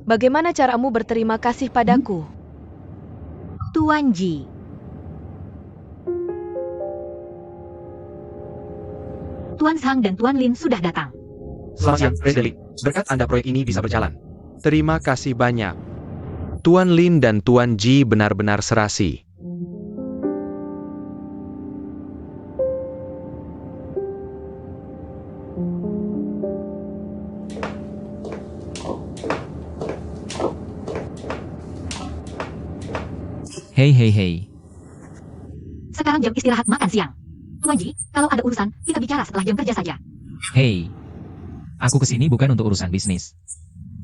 Bagaimana caramu berterima kasih padaku? Tuan Ji. Tuan Sang dan Tuan Lin sudah datang. Selamat siang, Presiden Li. Berkat Anda proyek ini bisa berjalan. Terima kasih banyak. Tuan Lin dan Tuan Ji benar-benar serasi. Hei. Sekarang jam istirahat makan siang. Tuan Ji, kalau ada urusan, kita bicara setelah jam kerja saja. Hei. Aku kesini bukan untuk urusan bisnis.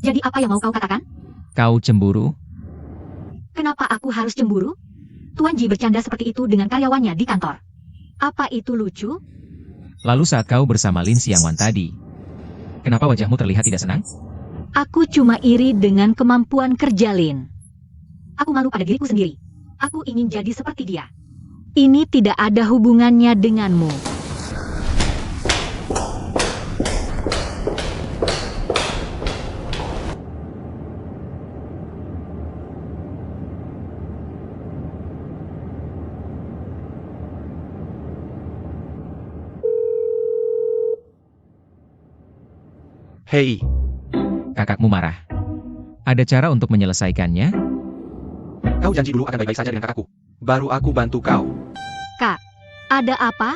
Jadi apa yang mau kau katakan? Kau cemburu? Kenapa aku harus cemburu? Tuan Ji bercanda seperti itu dengan karyawannya di kantor. Apa itu lucu? Lalu saat kau bersama Lin Xiangwan tadi, kenapa wajahmu terlihat tidak senang? Aku cuma iri dengan kemampuan kerja Lin. Aku malu pada diriku sendiri. Aku ingin jadi seperti dia. Ini tidak ada hubungannya denganmu. Hei, Kakakmu marah. Ada cara untuk menyelesaikannya? Kau janji dulu akan baik-baik saja dengan kakakku. baru aku bantu kau. Kak, ada apa?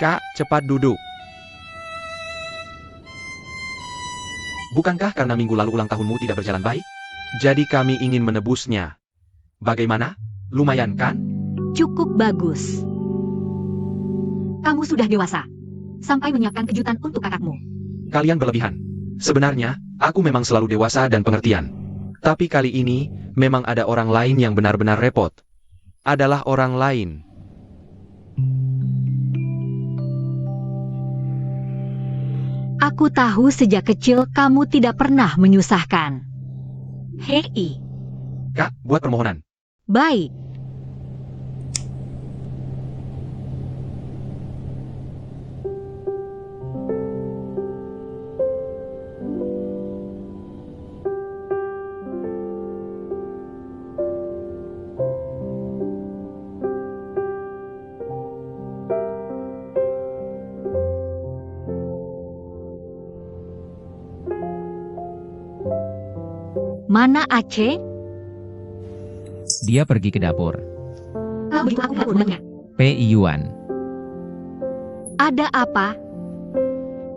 Kak, cepat duduk. Bukankah karena minggu lalu ulang tahunmu tidak berjalan baik? Jadi kami ingin menebusnya. Bagaimana? Lumayan kan? Cukup bagus. Kamu sudah dewasa. Sampai menyiapkan kejutan untuk kakakmu. Kalian berlebihan. Sebenarnya, aku memang selalu dewasa dan pengertian. Tapi kali ini, memang ada orang lain yang benar-benar repot. Adalah orang lain. Aku tahu sejak kecil kamu tidak pernah menyusahkan. Hei. Kak, buat permohonan. Baik. Mana Aceh? Dia pergi ke dapur. Kau beritahu aku dapurnya. Pei Yuan, Ada apa?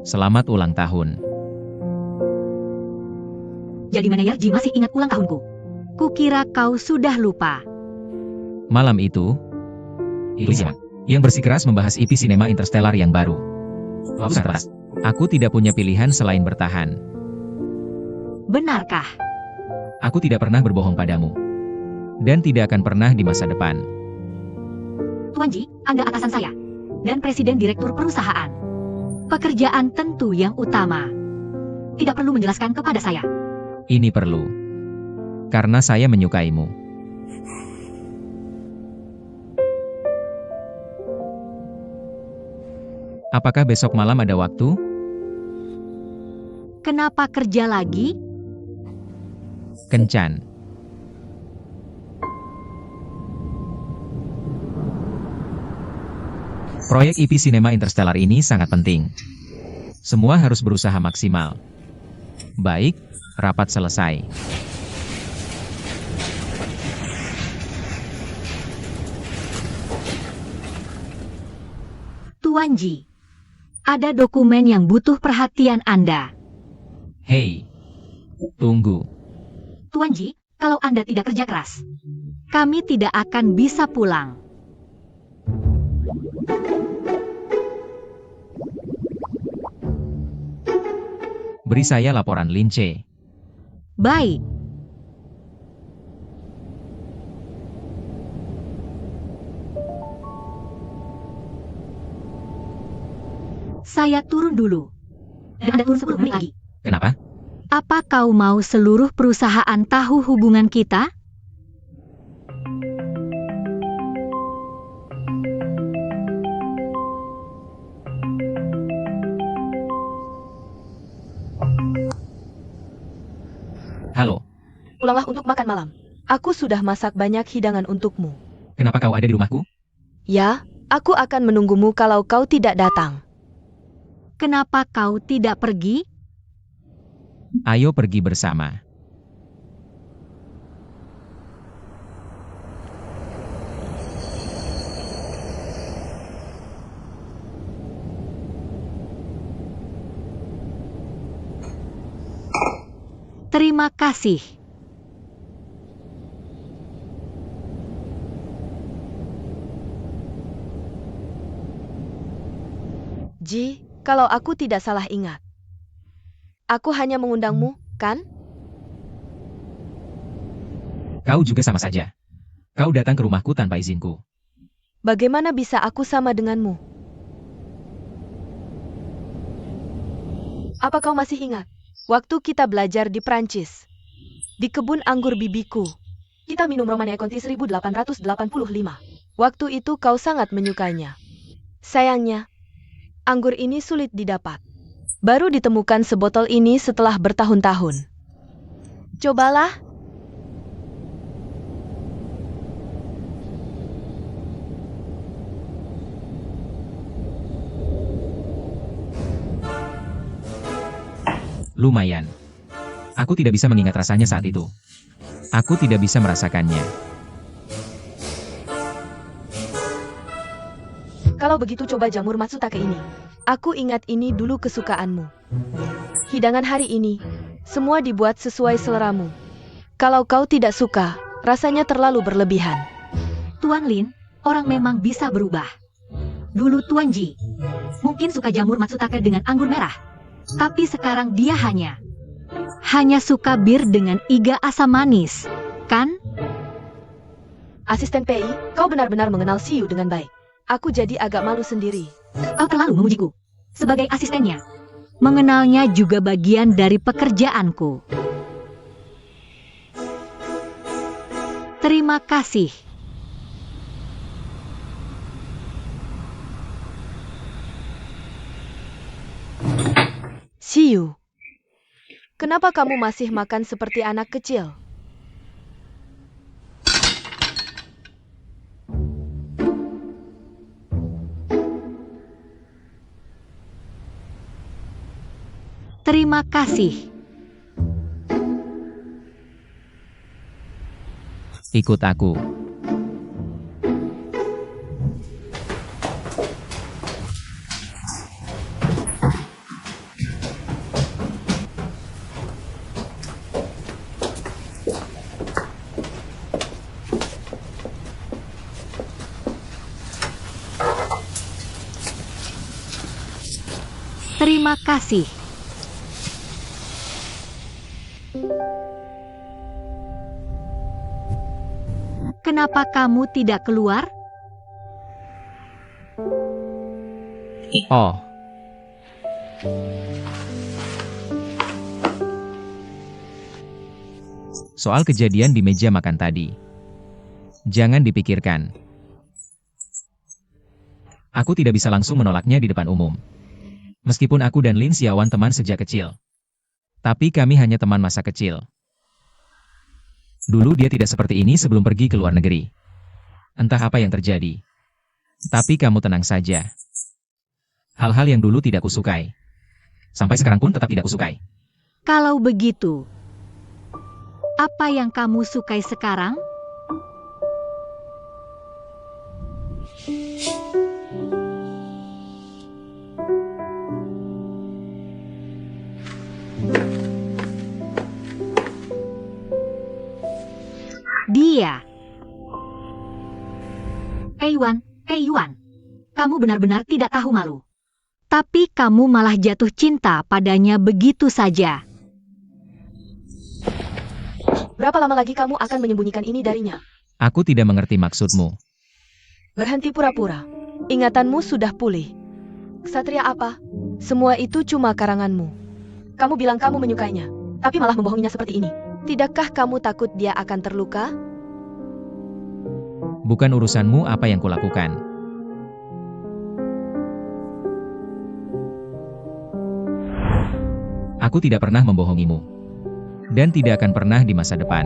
selamat ulang tahun. Jadi manajer Ji masih ingat ulang tahunku. Kukira kau sudah lupa. Malam itu, Lin Xiangwan yang bersikeras membahas IP sinema Interstellar yang baru. Aku tidak punya pilihan selain bertahan. Benarkah? Aku tidak pernah berbohong padamu. Dan tidak akan pernah di masa depan. Tuan Ji, Anda atasan saya. Dan Presiden Direktur Perusahaan. Pekerjaan tentu yang utama. Tidak perlu menjelaskan kepada saya. Ini perlu. Karena saya menyukaimu. Apakah besok malam ada waktu? Kenapa kerja lagi? Kencan. Proyek IP Sinema Interstellar ini sangat penting. Semua harus berusaha maksimal. Baik, rapat selesai. Tuan Ji, ada dokumen yang butuh perhatian Anda. Hei, tunggu. Tuan Ji, kalau Anda tidak kerja keras, kami tidak akan bisa pulang. Beri saya laporan Lin Ce. Baik. Saya turun dulu. Dan Anda turun 10 menit lagi. Kenapa? Apa kau mau seluruh perusahaan tahu hubungan kita? Halo, Pulanglah untuk makan malam. Aku sudah masak banyak hidangan untukmu. kenapa kau ada di rumahku? Ya, aku akan menunggumu kalau kau tidak datang. Kenapa kau tidak pergi? Ayo pergi bersama. Terima kasih. Ji, kalau aku tidak salah ingat. Aku hanya mengundangmu, kan? Kau juga sama saja. Kau datang ke rumahku tanpa izinku. Bagaimana bisa aku sama denganmu? Apa kau masih ingat? Waktu kita belajar di Prancis. Di kebun anggur bibiku. Kita minum Romania Conti 1885. Waktu itu kau sangat menyukainya. Sayangnya, anggur ini sulit didapat. Baru ditemukan sebotol ini setelah bertahun-tahun. Cobalah. Lumayan. Aku tidak bisa mengingat rasanya saat itu. Aku tidak bisa merasakannya. Kalau begitu coba jamur Matsutake ini. Aku ingat ini dulu kesukaanmu. Hidangan hari ini, semua dibuat sesuai seleramu. Kalau kau tidak suka, rasanya terlalu berlebihan. Tuan Lin, orang memang bisa berubah. Dulu Tuan Ji, mungkin suka jamur Matsutake dengan anggur merah. Tapi sekarang dia hanya suka bir dengan iga asam manis, kan? Asisten PI, kau benar-benar mengenal Siu dengan baik. Aku jadi agak malu sendiri. Kau terlalu memujiku. Sebagai asistennya, mengenalnya juga bagian dari pekerjaanku. Terima kasih. Siu, kenapa kamu masih makan seperti anak kecil? Terima kasih. Ikut aku. Terima kasih. Kenapa kamu tidak keluar? Oh, soal kejadian di meja makan tadi. Jangan dipikirkan. Aku tidak bisa langsung menolaknya di depan umum. Meskipun aku dan Lin Xiaowan teman sejak kecil. Tapi kami hanya teman masa kecil. Dulu dia tidak seperti ini sebelum pergi ke luar negeri. Entah apa yang terjadi. Tapi kamu tenang saja. Hal-hal yang dulu tidak kusukai. Sampai sekarang pun tetap tidak kusukai. Kalau begitu, apa yang kamu sukai sekarang? Dia. Yuan, kamu benar-benar tidak tahu malu. Tapi kamu malah jatuh cinta padanya begitu saja. Berapa lama lagi kamu akan menyembunyikan ini darinya? Aku tidak mengerti maksudmu. Berhenti pura-pura. Ingatanmu sudah pulih. Ksatria apa? Semua itu cuma karanganmu. Kamu bilang kamu menyukainya, tapi malah membohonginya seperti ini. Tidakkah kamu takut dia akan terluka? Bukan urusanmu apa yang kulakukan. Aku tidak pernah membohongimu. dan tidak akan pernah di masa depan.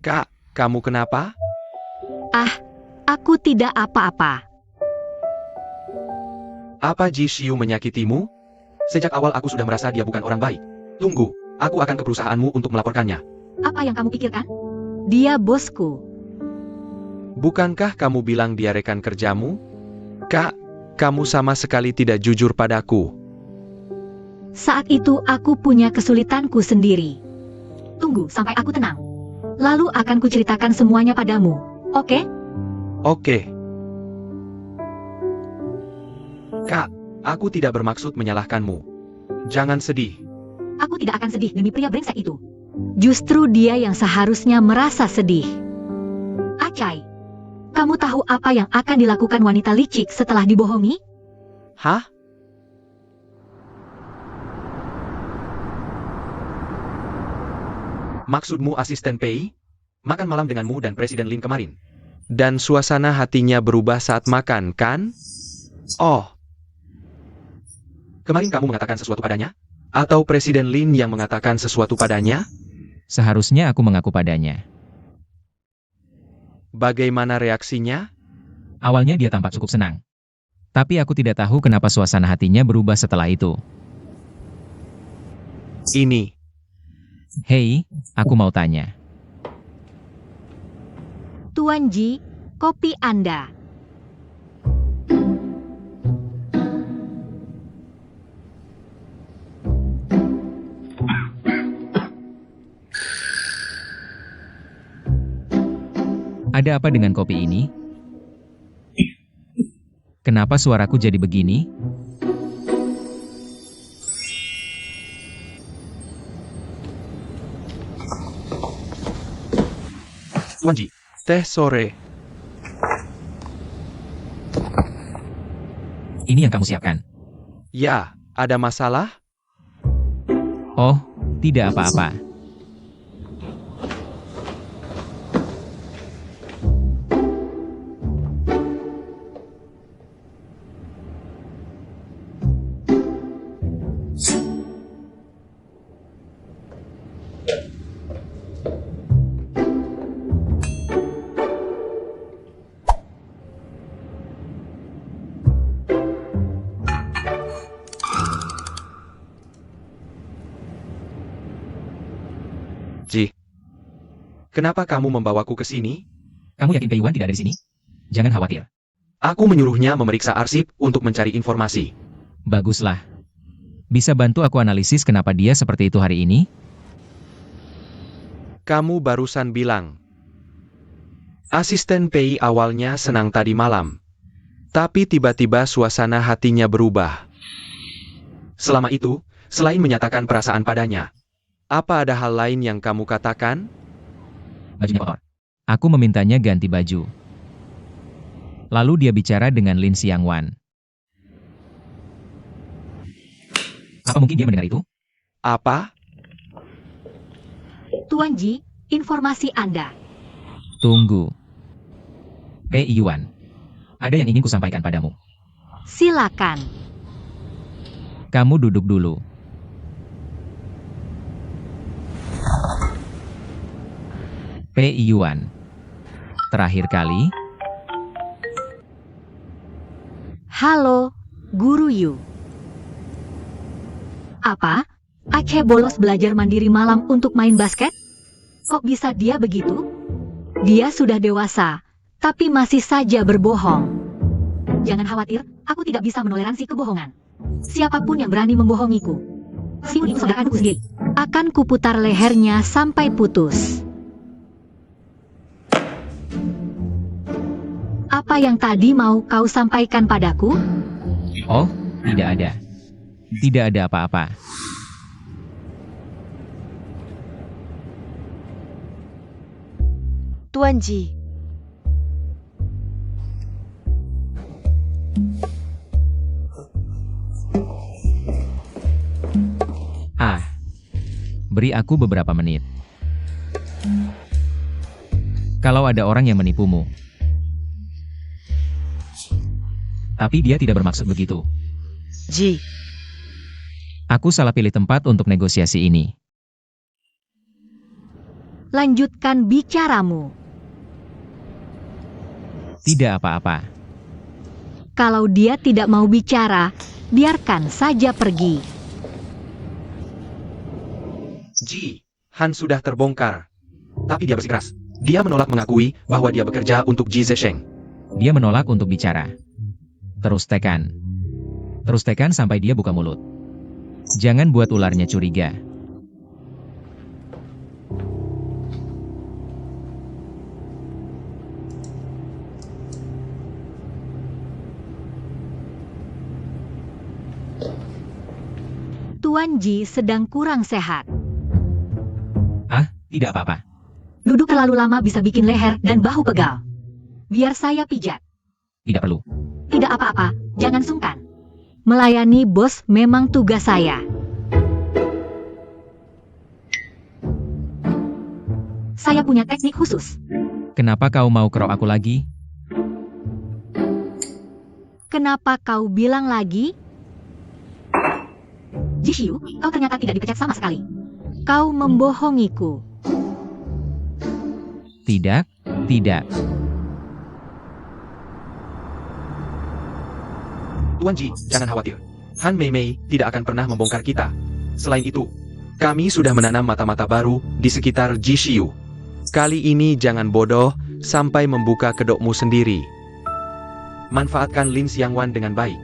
Kak, kamu kenapa? Aku tidak apa-apa. Apa Ji Xiu menyakitimu? Sejak awal aku sudah merasa dia bukan orang baik. Tunggu, aku akan ke perusahaanmu untuk melaporkannya. Apa yang kamu pikirkan? Dia bosku. Bukankah kamu bilang dia rekan kerjamu? Kak, kamu sama sekali tidak jujur padaku. Saat itu aku punya kesulitanku sendiri. Tunggu sampai aku tenang. Lalu akan kuceritakan semuanya padamu. Oke? Oke. Kak, aku tidak bermaksud menyalahkanmu. Jangan sedih. Aku tidak akan sedih demi pria brengsek itu. Justru dia yang seharusnya merasa sedih. Acai, kamu tahu apa yang akan dilakukan wanita licik setelah dibohongi? Hah? Maksudmu asisten Pei? Makan malam denganmu dan Presiden Lin kemarin. Dan suasana hatinya berubah saat makan, kan? Oh. Kemarin kamu mengatakan sesuatu padanya? Atau Presiden Lin yang mengatakan sesuatu padanya? Seharusnya aku mengaku padanya. Bagaimana reaksinya? Awalnya dia tampak cukup senang. Tapi aku tidak tahu kenapa suasana hatinya berubah setelah itu. Ini. Hei, aku mau tanya. Tuan Ji, kopi Anda. Ada apa dengan kopi ini? Kenapa suaraku jadi begini? Tuan Ji, teh sore. Ini yang kamu siapkan. Ya, ada masalah? Oh, tidak apa-apa. Ji, kenapa kamu membawaku ke sini? Kamu yakin Pei Wan tidak ada di sini? Jangan khawatir. Aku menyuruhnya memeriksa arsip untuk mencari informasi. Baguslah. Bisa bantu aku analisis kenapa dia seperti itu hari ini? Kamu barusan bilang. Asisten Pei awalnya senang tadi malam. Tapi tiba-tiba suasana hatinya berubah. Selama itu, selain menyatakan perasaan padanya, apa ada hal lain yang kamu katakan? Bajunya kotor. Aku memintanya ganti baju. Lalu dia bicara dengan Lin Xiangwan. Apa mungkin dia mendengar itu? Apa? Tuan Ji, informasi Anda. Tunggu. Pei Yuan. Ada yang ingin kusampaikan padamu. Silakan. Kamu duduk dulu. Pei Yuan. Terakhir kali, Halo, Guru Yu. Apa? Aceh bolos belajar mandiri malam untuk main basket? Kok bisa dia begitu? Dia sudah dewasa, tapi masih saja berbohong. Jangan khawatir, aku tidak bisa menoleransi kebohongan. Siapapun yang berani membohongiku, Siun itu saudara kandungku sendiri. Akan kuputar lehernya sampai putus. Apa yang tadi mau kau sampaikan padaku? oh, tidak ada. Tidak ada apa-apa. Tuan Ji. Beri aku beberapa menit. Kalau ada orang yang menipumu. Tapi dia tidak bermaksud begitu. Ji, Aku salah pilih tempat untuk negosiasi ini. Lanjutkan bicaramu. Tidak apa-apa. Kalau dia tidak mau bicara, biarkan saja pergi. Ji, Han sudah terbongkar. Tapi dia bersikeras. Dia menolak mengakui bahwa dia bekerja untuk Ji Zesheng. Dia menolak untuk bicara. Terus tekan. Terus tekan sampai dia buka mulut. Jangan buat ularnya curiga. Tuan Ji sedang kurang sehat. Tidak apa-apa. Duduk terlalu lama bisa bikin leher dan bahu pegal. Biar saya pijat. Tidak perlu. Tidak apa-apa, jangan sungkan. Melayani bos memang tugas saya. Saya punya teknik khusus. Kenapa kau mau kerok aku lagi? Kenapa kau bilang lagi? Jishiu, kau ternyata tidak dipecat sama sekali. Kau membohongiku. Tidak, tidak. Tuan Ji, jangan khawatir. Han Mei Mei tidak akan pernah membongkar kita. Selain itu, kami sudah menanam mata-mata baru di sekitar Jishiu. Kali ini jangan bodoh sampai membuka kedokmu sendiri. Manfaatkan Lin Xiangwan dengan baik.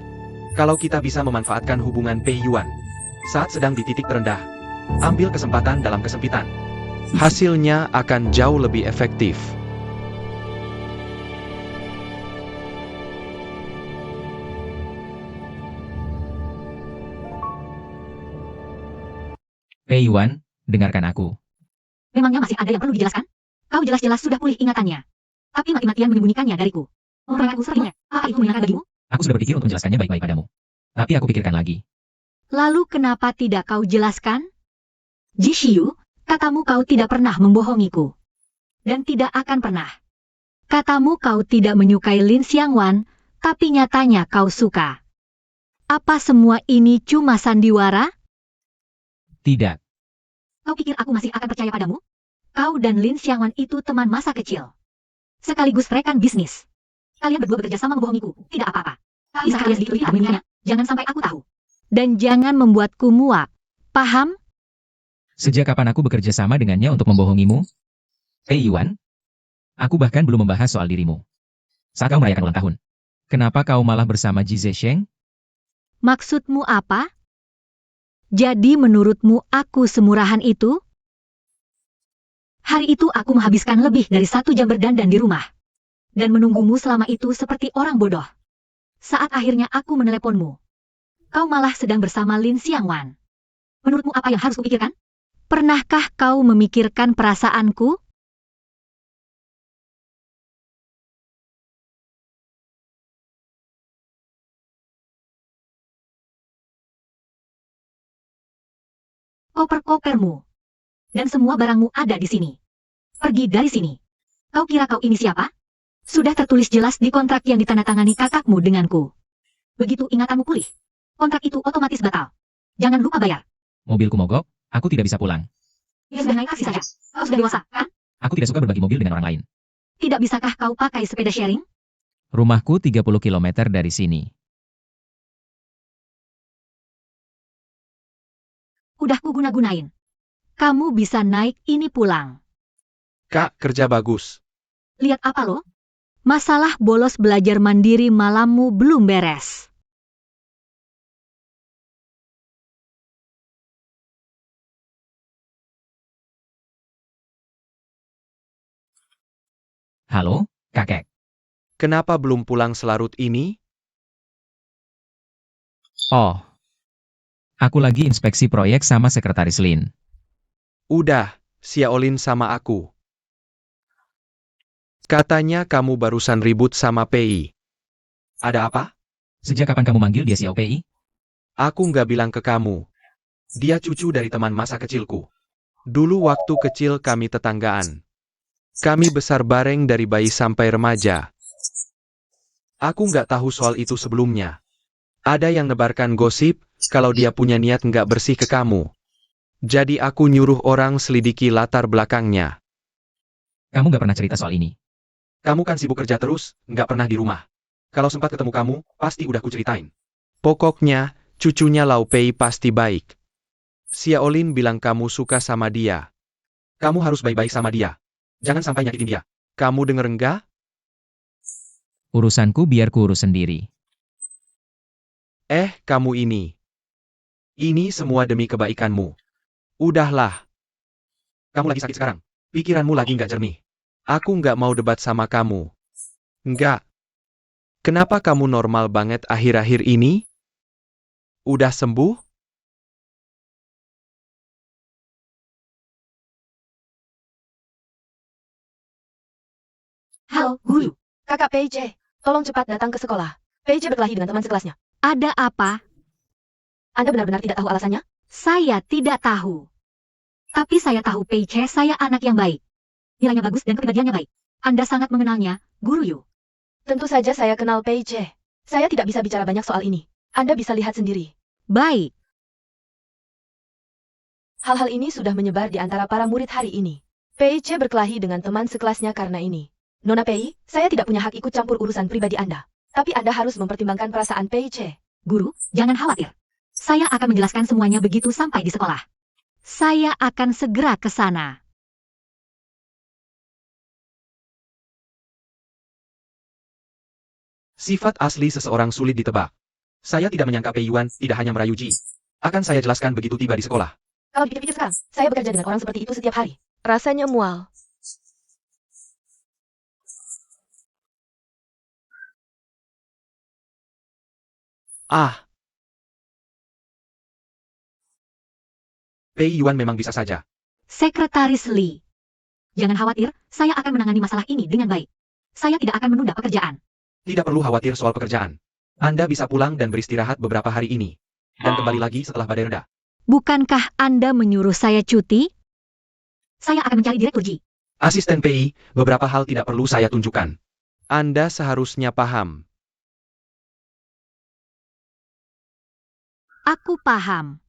Kalau kita bisa memanfaatkan hubungan Pei Yuan saat sedang di titik terendah, ambil kesempatan dalam kesempitan. Hasilnya akan jauh lebih efektif. Pei Yuan, dengarkan aku. Memangnya masih ada yang perlu dijelaskan? Kau jelas-jelas sudah pulih ingatannya. Tapi mati-matian menyembunyikannya dariku. Mempermainkanku sepertinya. Apa itu menyenangkan bagimu? Aku sudah berpikir untuk menjelaskannya baik-baik padamu. Tapi aku pikirkan lagi. Lalu kenapa tidak kau jelaskan? Jishiu, katamu kau tidak pernah membohongiku. Dan tidak akan pernah. Katamu kau tidak menyukai Lin Xiangwan, tapi nyatanya kau suka. Apa semua ini cuma sandiwara? Tidak. Kau pikir aku masih akan percaya padamu? Kau dan Lin Xiangwan itu teman masa kecil. Sekaligus rekan bisnis. Kalian berdua bekerja sama membohongiku, tidak apa-apa. Bisa kalian sedikit lebih menyembunyikannya, jangan sampai aku tahu. Dan jangan membuatku muak. Paham? Sejak kapan aku bekerja sama dengannya untuk membohongimu? Pei Yuan? Aku bahkan belum membahas soal dirimu. Saat kau merayakan ulang tahun. Kenapa kau malah bersama Ji Zesheng? Maksudmu apa? Jadi menurutmu aku semurahan itu? Hari itu aku menghabiskan lebih dari 1 jam berdandan di rumah. Dan menunggumu selama itu seperti orang bodoh. Saat akhirnya aku meneleponmu. Kau malah sedang bersama Lin Xiangwan. Menurutmu apa yang harus kupikirkan? Pernahkah kau memikirkan perasaanku? Koper-kopermu. Dan semua barangmu ada di sini. Pergi dari sini. Kau kira kau ini siapa? Sudah tertulis jelas di kontrak yang ditandatangani kakakmu denganku. Begitu ingatanmu pulih, kontrak itu otomatis batal. Jangan lupa bayar. Mobilku mogok, aku tidak bisa pulang. Ya sudah naik taksi saja. Kau sudah dewasa, kan? Aku tidak suka berbagi mobil dengan orang lain. Tidak bisakah kau pakai sepeda sharing? Rumahku 30 km dari sini. Udah kuguna-gunain. Kamu bisa naik ini pulang. Kak, kerja bagus. Lihat apa lo? Masalah bolos belajar mandiri malammu belum beres. Halo, kakek. Kenapa belum pulang selarut ini? Oh. Aku lagi inspeksi proyek sama sekretaris Lin. Udah, Xiaolin sama aku. Katanya kamu barusan ribut sama Pei. Ada apa? Sejak kapan kamu manggil dia Xiao Pei? Aku nggak bilang ke kamu. Dia cucu dari teman masa kecilku. Dulu waktu kecil kami tetanggaan. Kami besar bareng dari bayi sampai remaja. Aku nggak tahu soal itu sebelumnya. Ada yang nebarkan gosip, kalau dia punya niat nggak bersih ke kamu. Jadi aku nyuruh orang selidiki latar belakangnya. Kamu gak pernah cerita soal ini. Kamu kan sibuk kerja terus, nggak pernah di rumah. Kalau sempat ketemu kamu, pasti udah kuceritain. Pokoknya, cucunya Lau Pei pasti baik. Xiaolin bilang kamu suka sama dia. Kamu harus baik-baik sama dia. Jangan sampai nyakitin dia. Kamu denger enggak? Urusanku biar ku urus sendiri. Kamu ini. Ini semua demi kebaikanmu. Udahlah, Kamu lagi sakit sekarang. Pikiranmu lagi nggak jernih. aku nggak mau debat sama kamu. Enggak. Kenapa kamu normal banget akhir-akhir ini? Udah sembuh? Halo, guru. Kakak PJ, tolong cepat datang ke sekolah. PJ berkelahi dengan teman sekelasnya. Ada apa? Anda benar-benar tidak tahu alasannya? Saya tidak tahu. Tapi saya tahu Peiche saya anak yang baik. Nilainya bagus dan kepribadiannya baik. Anda sangat mengenalnya, Guru Yu. Tentu saja saya kenal PJ. Saya tidak bisa bicara banyak soal ini. Anda bisa lihat sendiri. Baik. Hal-hal ini sudah menyebar di antara para murid hari ini. PJ berkelahi dengan teman sekelasnya karena ini. Nona Pei, saya tidak punya hak ikut campur urusan pribadi Anda. Tapi Anda harus mempertimbangkan perasaan PJ. Guru, jangan khawatir. Saya akan menjelaskan semuanya begitu sampai di sekolah. Saya akan segera ke sana. Sifat asli seseorang sulit ditebak. Saya tidak menyangka Pei Yuan tidak hanya merayu Ji. Akan saya jelaskan begitu tiba di sekolah. Kalau dipikir-pikir sekarang, saya bekerja dengan orang seperti itu setiap hari. Rasanya mual. Ah, Pei Yuan memang bisa saja. Sekretaris Li. Jangan khawatir, saya akan menangani masalah ini dengan baik. Saya tidak akan menunda pekerjaan. Tidak perlu khawatir soal pekerjaan. Anda bisa pulang dan beristirahat beberapa hari ini. Dan kembali lagi setelah badai reda. Bukankah Anda menyuruh saya cuti? Saya akan mencari Direktur Ji. Asisten Pei, beberapa hal tidak perlu saya tunjukkan. Anda seharusnya paham. Aku paham.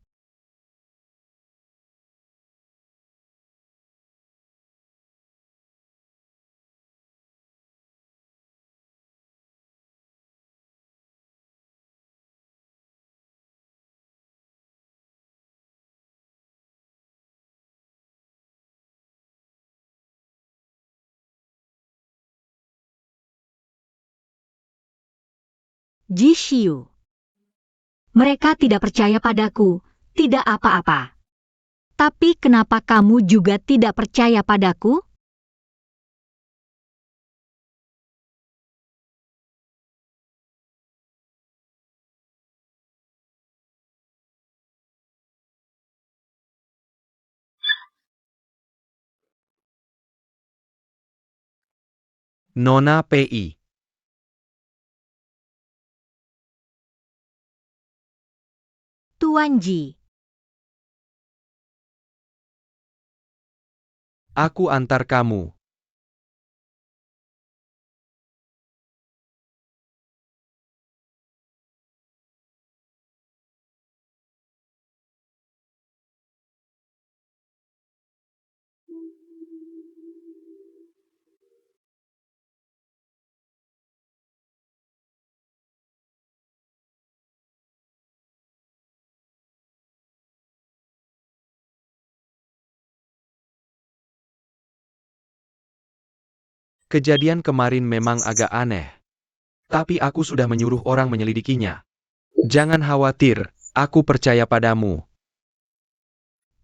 Ji Xiu. Mereka tidak percaya padaku, tidak apa-apa. Tapi kenapa kamu juga tidak percaya padaku? Nona Pei. Tuan Ji. Aku antar kamu. Kejadian kemarin memang agak aneh. Tapi aku sudah menyuruh orang menyelidikinya. Jangan khawatir, aku percaya padamu.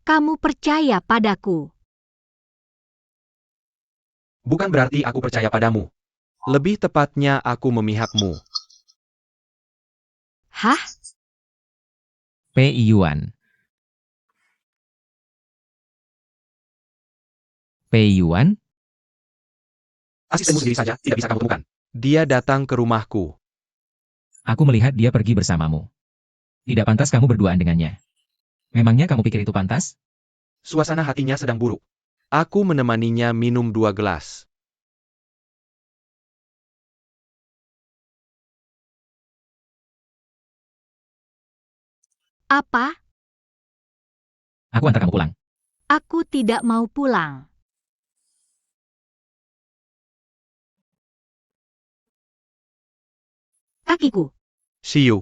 Kamu percaya padaku. Bukan berarti aku percaya padamu. Lebih tepatnya aku memihakmu. Hah? Pei Yuan. Pei Yuan? Asistenmu sendiri saja tidak bisa kamu temukan. Dia datang ke rumahku. Aku melihat dia pergi bersamamu. Tidak pantas kamu berduaan dengannya. Memangnya kamu pikir itu pantas? Suasana hatinya sedang buruk. Aku menemaninya minum 2 gelas. Apa? Aku antar kamu pulang. Aku tidak mau pulang. Kakiku. See you.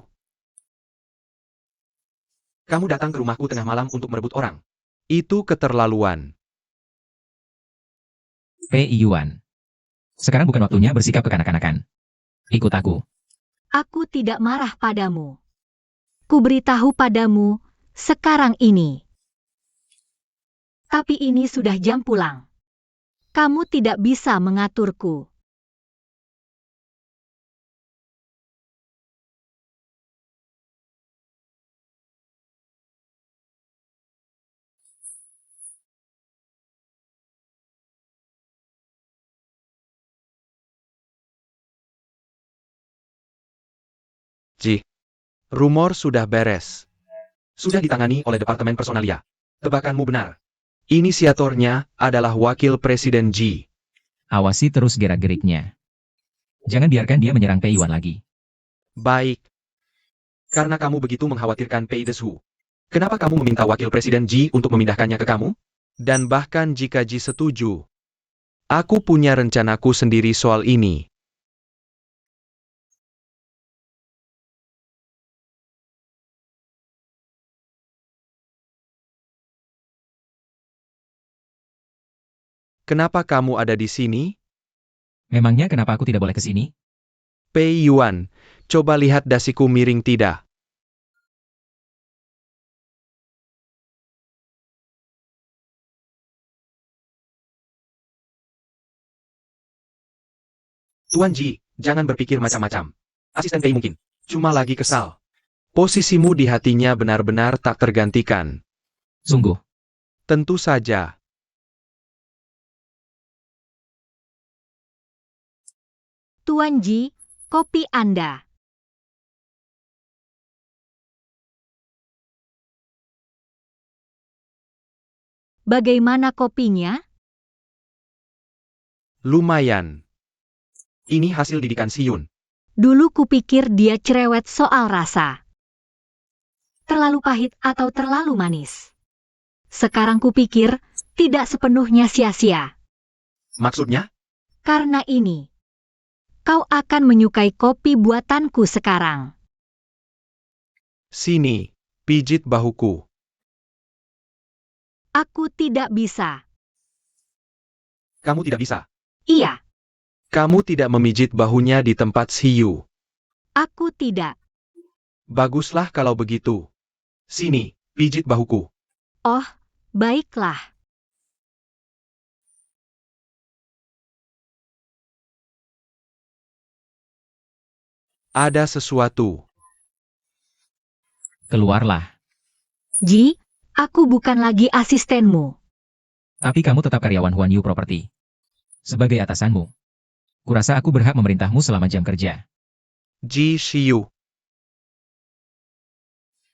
Kamu datang ke rumahku tengah malam untuk merebut orang. Itu keterlaluan. Pei Yuan. Sekarang bukan waktunya bersikap kekanak-kanakan. Ikut aku. Aku tidak marah padamu. Ku beritahu padamu sekarang ini. Tapi ini sudah jam pulang. Kamu tidak bisa mengaturku. Ji. Rumor sudah beres. Sudah ditangani oleh Departemen Personalia. Tebakanmu benar. Inisiatornya adalah Wakil Presiden Ji. Awasi terus gerak-geriknya. Jangan biarkan dia menyerang Pei Yuan lagi. Baik. Karena kamu begitu mengkhawatirkan Pei Desu. Kenapa kamu meminta Wakil Presiden Ji untuk memindahkannya ke kamu? Dan bahkan jika Ji setuju, aku punya rencanaku sendiri soal ini. Kenapa kamu ada di sini? Memangnya kenapa aku tidak boleh ke sini? Pei Yuan, coba lihat dasiku miring tidak? Tuan Ji, jangan berpikir macam-macam. Asisten Pei mungkin cuma lagi kesal. Posisimu di hatinya benar-benar tak tergantikan. Sungguh. Tentu saja. Tuan Ji, kopi Anda. Bagaimana kopinya? Lumayan. Ini hasil didikan Siyun. Dulu kupikir dia cerewet soal rasa. Terlalu pahit atau terlalu manis. Sekarang kupikir tidak sepenuhnya sia-sia. Maksudnya? Karena ini, kau akan menyukai kopi buatanku sekarang. Sini, pijit bahuku. Aku tidak bisa. Kamu tidak bisa. Iya, Kamu tidak memijit bahunya di tempat Siyu. aku tidak. Baguslah kalau begitu. Sini, pijit bahuku. Oh, baiklah. Ada sesuatu. Keluarlah. Ji, aku bukan lagi asistenmu. Tapi kamu tetap karyawan Huan Yu Property. Sebagai atasanmu. Kurasa aku berhak memerintahmu selama jam kerja. Ji Shiyu.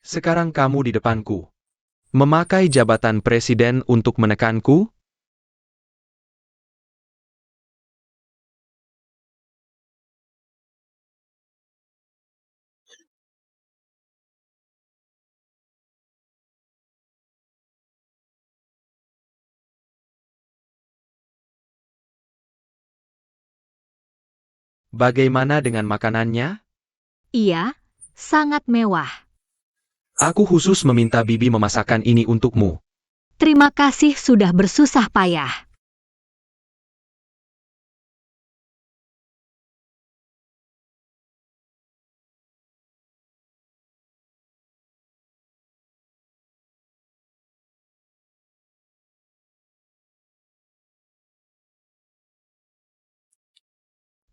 Sekarang kamu di depanku. Memakai jabatan presiden untuk menekanku? Bagaimana dengan makanannya? Iya, sangat mewah. Aku khusus meminta Bibi memasakkan ini untukmu. Terima kasih sudah bersusah payah.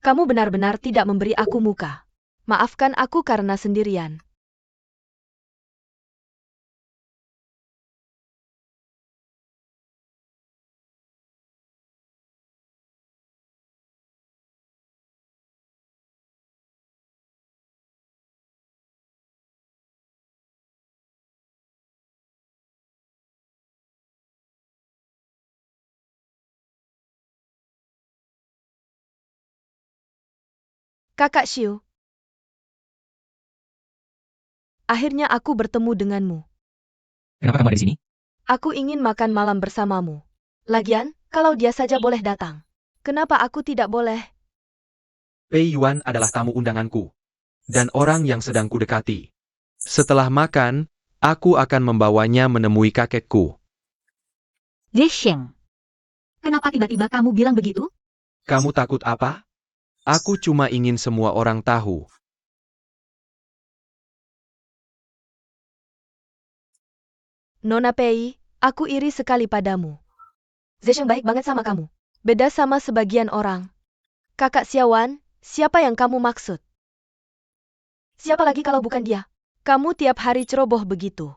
Kamu benar-benar tidak memberi aku muka. Maafkan aku karena sendirian. Kakak Xiu. Akhirnya aku bertemu denganmu. Kenapa kamu ada di sini? Aku ingin makan malam bersamamu. Lagian, kalau dia saja boleh datang. Kenapa aku tidak boleh? Pei Yuan adalah tamu undanganku. Dan orang yang sedang kudekati. Setelah makan, aku akan membawanya menemui kakekku. Zhesheng. Kenapa tiba-tiba kamu bilang begitu? Kamu takut apa? Aku cuma ingin semua orang tahu. Nona Pei, aku iri sekali padamu. Zhesheng baik banget sama kamu. Beda sama sebagian orang. Kakak Xiaowan, siapa yang kamu maksud? Siapa lagi kalau bukan dia? Kamu tiap hari ceroboh begitu.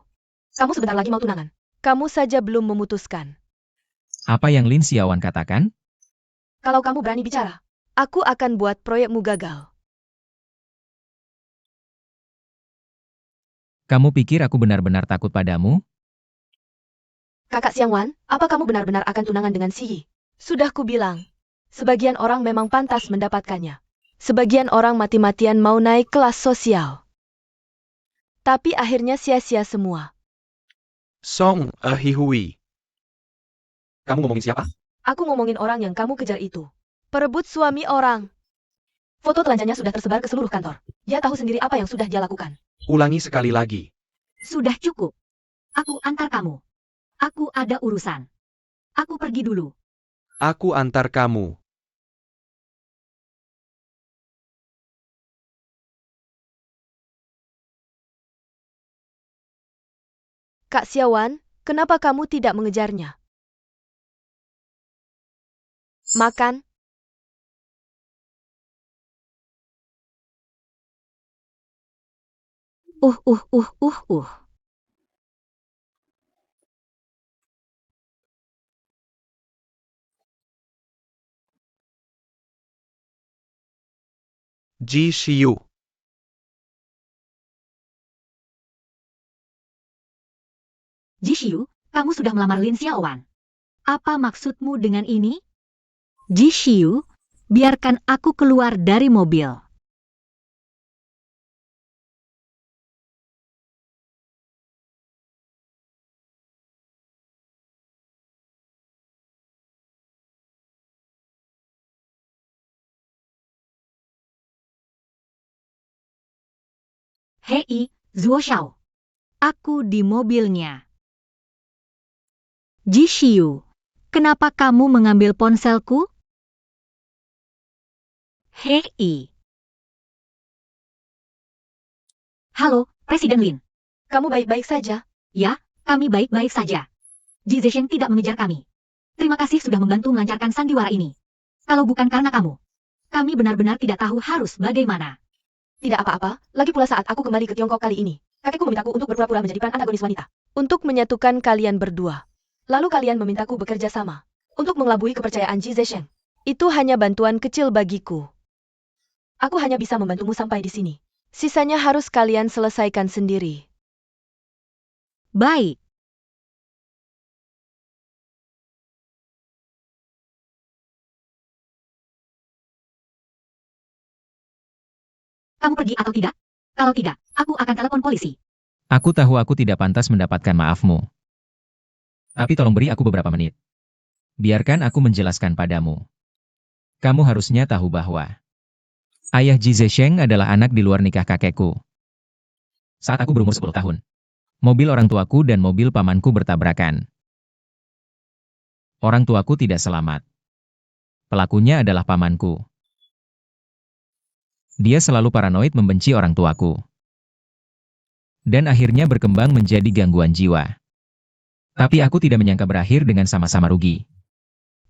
Kamu sebentar lagi mau tunangan. Kamu saja belum memutuskan. Apa yang Lin Xiaowan katakan? Kalau kamu berani bicara, aku akan buat proyekmu gagal. Kamu pikir aku benar-benar takut padamu? Kakak Xiaowan, apa kamu benar-benar akan tunangan dengan Si Yi? Sudah kubilang. Sebagian orang memang pantas mendapatkannya. Sebagian orang mati-matian mau naik kelas sosial. Tapi akhirnya sia-sia semua. Song Hihui. Kamu ngomongin siapa? Aku ngomongin orang yang kamu kejar itu. Perebut suami orang. Foto telanjangnya sudah tersebar ke seluruh kantor. Dia tahu sendiri apa yang sudah dia lakukan. Ulangi sekali lagi. Sudah cukup. Aku antar kamu. Aku ada urusan. Aku pergi dulu. Aku antar kamu. Kak Xiaowan, kenapa kamu tidak mengejarnya? Makan. Uh. Ji Xiu. Jishiu, kamu sudah melamar Lin Xiaowan. Apa maksudmu dengan ini? Jishiu, biarkan aku keluar dari mobil. Hei, Zuo Xiao. Aku di mobilnya. Jishiu, kenapa kamu mengambil ponselku? Hei. Halo, Presiden Lin. Kamu baik-baik saja? Ya, kami baik-baik saja. Ji Zhesheng tidak mengejar kami. Terima kasih sudah membantu melancarkan sandiwara ini. Kalau bukan karena kamu, kami benar-benar tidak tahu harus bagaimana. Tidak apa-apa, lagi pula saat aku kembali ke Tiongkok kali ini, kakekku memintaku untuk berpura-pura menjadi peran antagonis wanita. Untuk menyatukan kalian berdua. Lalu kalian memintaku bekerja sama. Untuk mengelabui kepercayaan Ji Zhesheng. Itu hanya bantuan kecil bagiku. Aku hanya bisa membantumu sampai di sini. Sisanya harus kalian selesaikan sendiri. Baik. Kamu pergi atau tidak? Kalau tidak, aku akan telepon polisi. Aku tahu aku tidak pantas mendapatkan maafmu. Tapi tolong beri aku beberapa menit. Biarkan aku menjelaskan padamu. Kamu harusnya tahu bahwa ayah Ji Zhesheng adalah anak di luar nikah kakekku. Saat aku berumur 10 tahun, mobil orang tuaku dan mobil pamanku bertabrakan. Orang tuaku tidak selamat. Pelakunya adalah pamanku. Dia selalu paranoid membenci orang tuaku. Dan akhirnya berkembang menjadi gangguan jiwa. Tapi aku tidak menyangka berakhir dengan sama-sama rugi.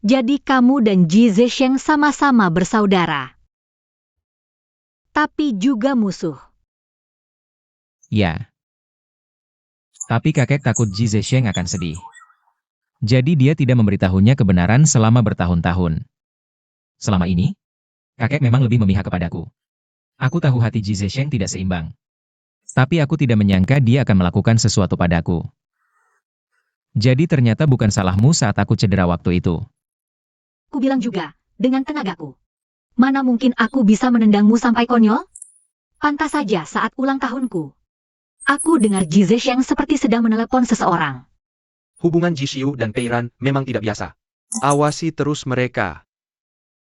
Jadi kamu dan Ji Zhesheng sama-sama bersaudara. Tapi juga musuh. Ya. Tapi kakek takut Ji Zhesheng akan sedih. Jadi dia tidak memberitahunya kebenaran selama bertahun-tahun. Selama ini, kakek memang lebih memihak kepadaku. Aku tahu hati Ji Zhesheng tidak seimbang. Tapi aku tidak menyangka dia akan melakukan sesuatu padaku. Jadi ternyata bukan salahmu saat aku cedera waktu itu. Ku bilang juga, dengan tenagaku. Mana mungkin aku bisa menendangmu sampai konyol? Pantas saja saat ulang tahunku. Aku dengar Ji Zesheng seperti sedang menelepon seseorang. Hubungan Ji Xiu dan Pei Ran memang tidak biasa. Awasi terus mereka.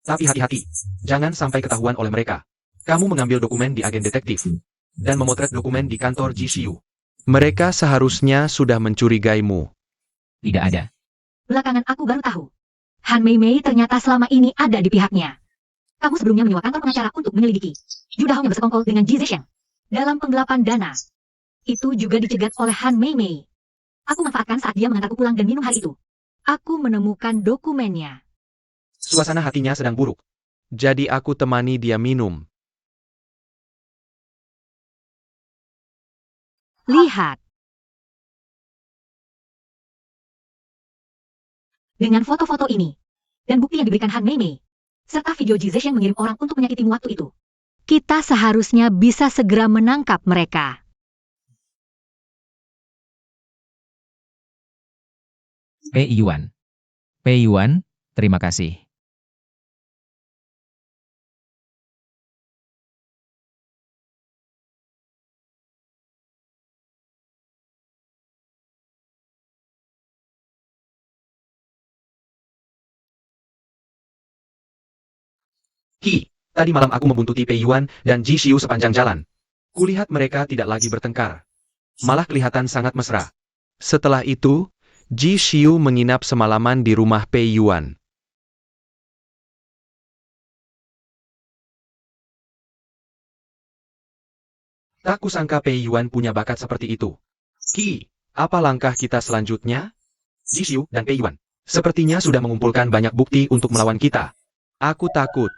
Tapi hati-hati, jangan sampai ketahuan oleh mereka. Kamu mengambil dokumen di agen detektif dan memotret dokumen di kantor Ji Xiu. Mereka seharusnya sudah mencurigaimu. Tidak ada. Belakangan aku baru tahu. Han Mei Mei ternyata selama ini ada di pihaknya. Kamu sebelumnya menyewa kantor pengacara untuk menyelidiki. Judah Hong yang bersekongkol dengan Ji Zesheng dalam penggelapan dana. Itu juga dicegat oleh Han Mei Mei. Aku manfaatkan saat dia mengantarku pulang dan minum hari itu. Aku menemukan dokumennya. Suasana hatinya sedang buruk. Jadi aku temani dia minum. Lihat. Dengan foto-foto ini, dan bukti yang diberikan Han Mei Mei, serta video Ji Zesheng mengirim orang untuk menyakitimu waktu itu, kita seharusnya bisa segera menangkap mereka. Pei Yuan. Pei Yuan, terima kasih. Tadi malam aku membuntuti Pei Yuan dan Ji Xiu sepanjang jalan. Kulihat mereka tidak lagi bertengkar. Malah kelihatan sangat mesra. Setelah itu, Ji Xiu menginap semalaman di rumah Pei Yuan. Tak kusangka Pei Yuan punya bakat seperti itu. Apa langkah kita selanjutnya? Ji Xiu dan Pei Yuan sepertinya sudah mengumpulkan banyak bukti untuk melawan kita. Aku takut.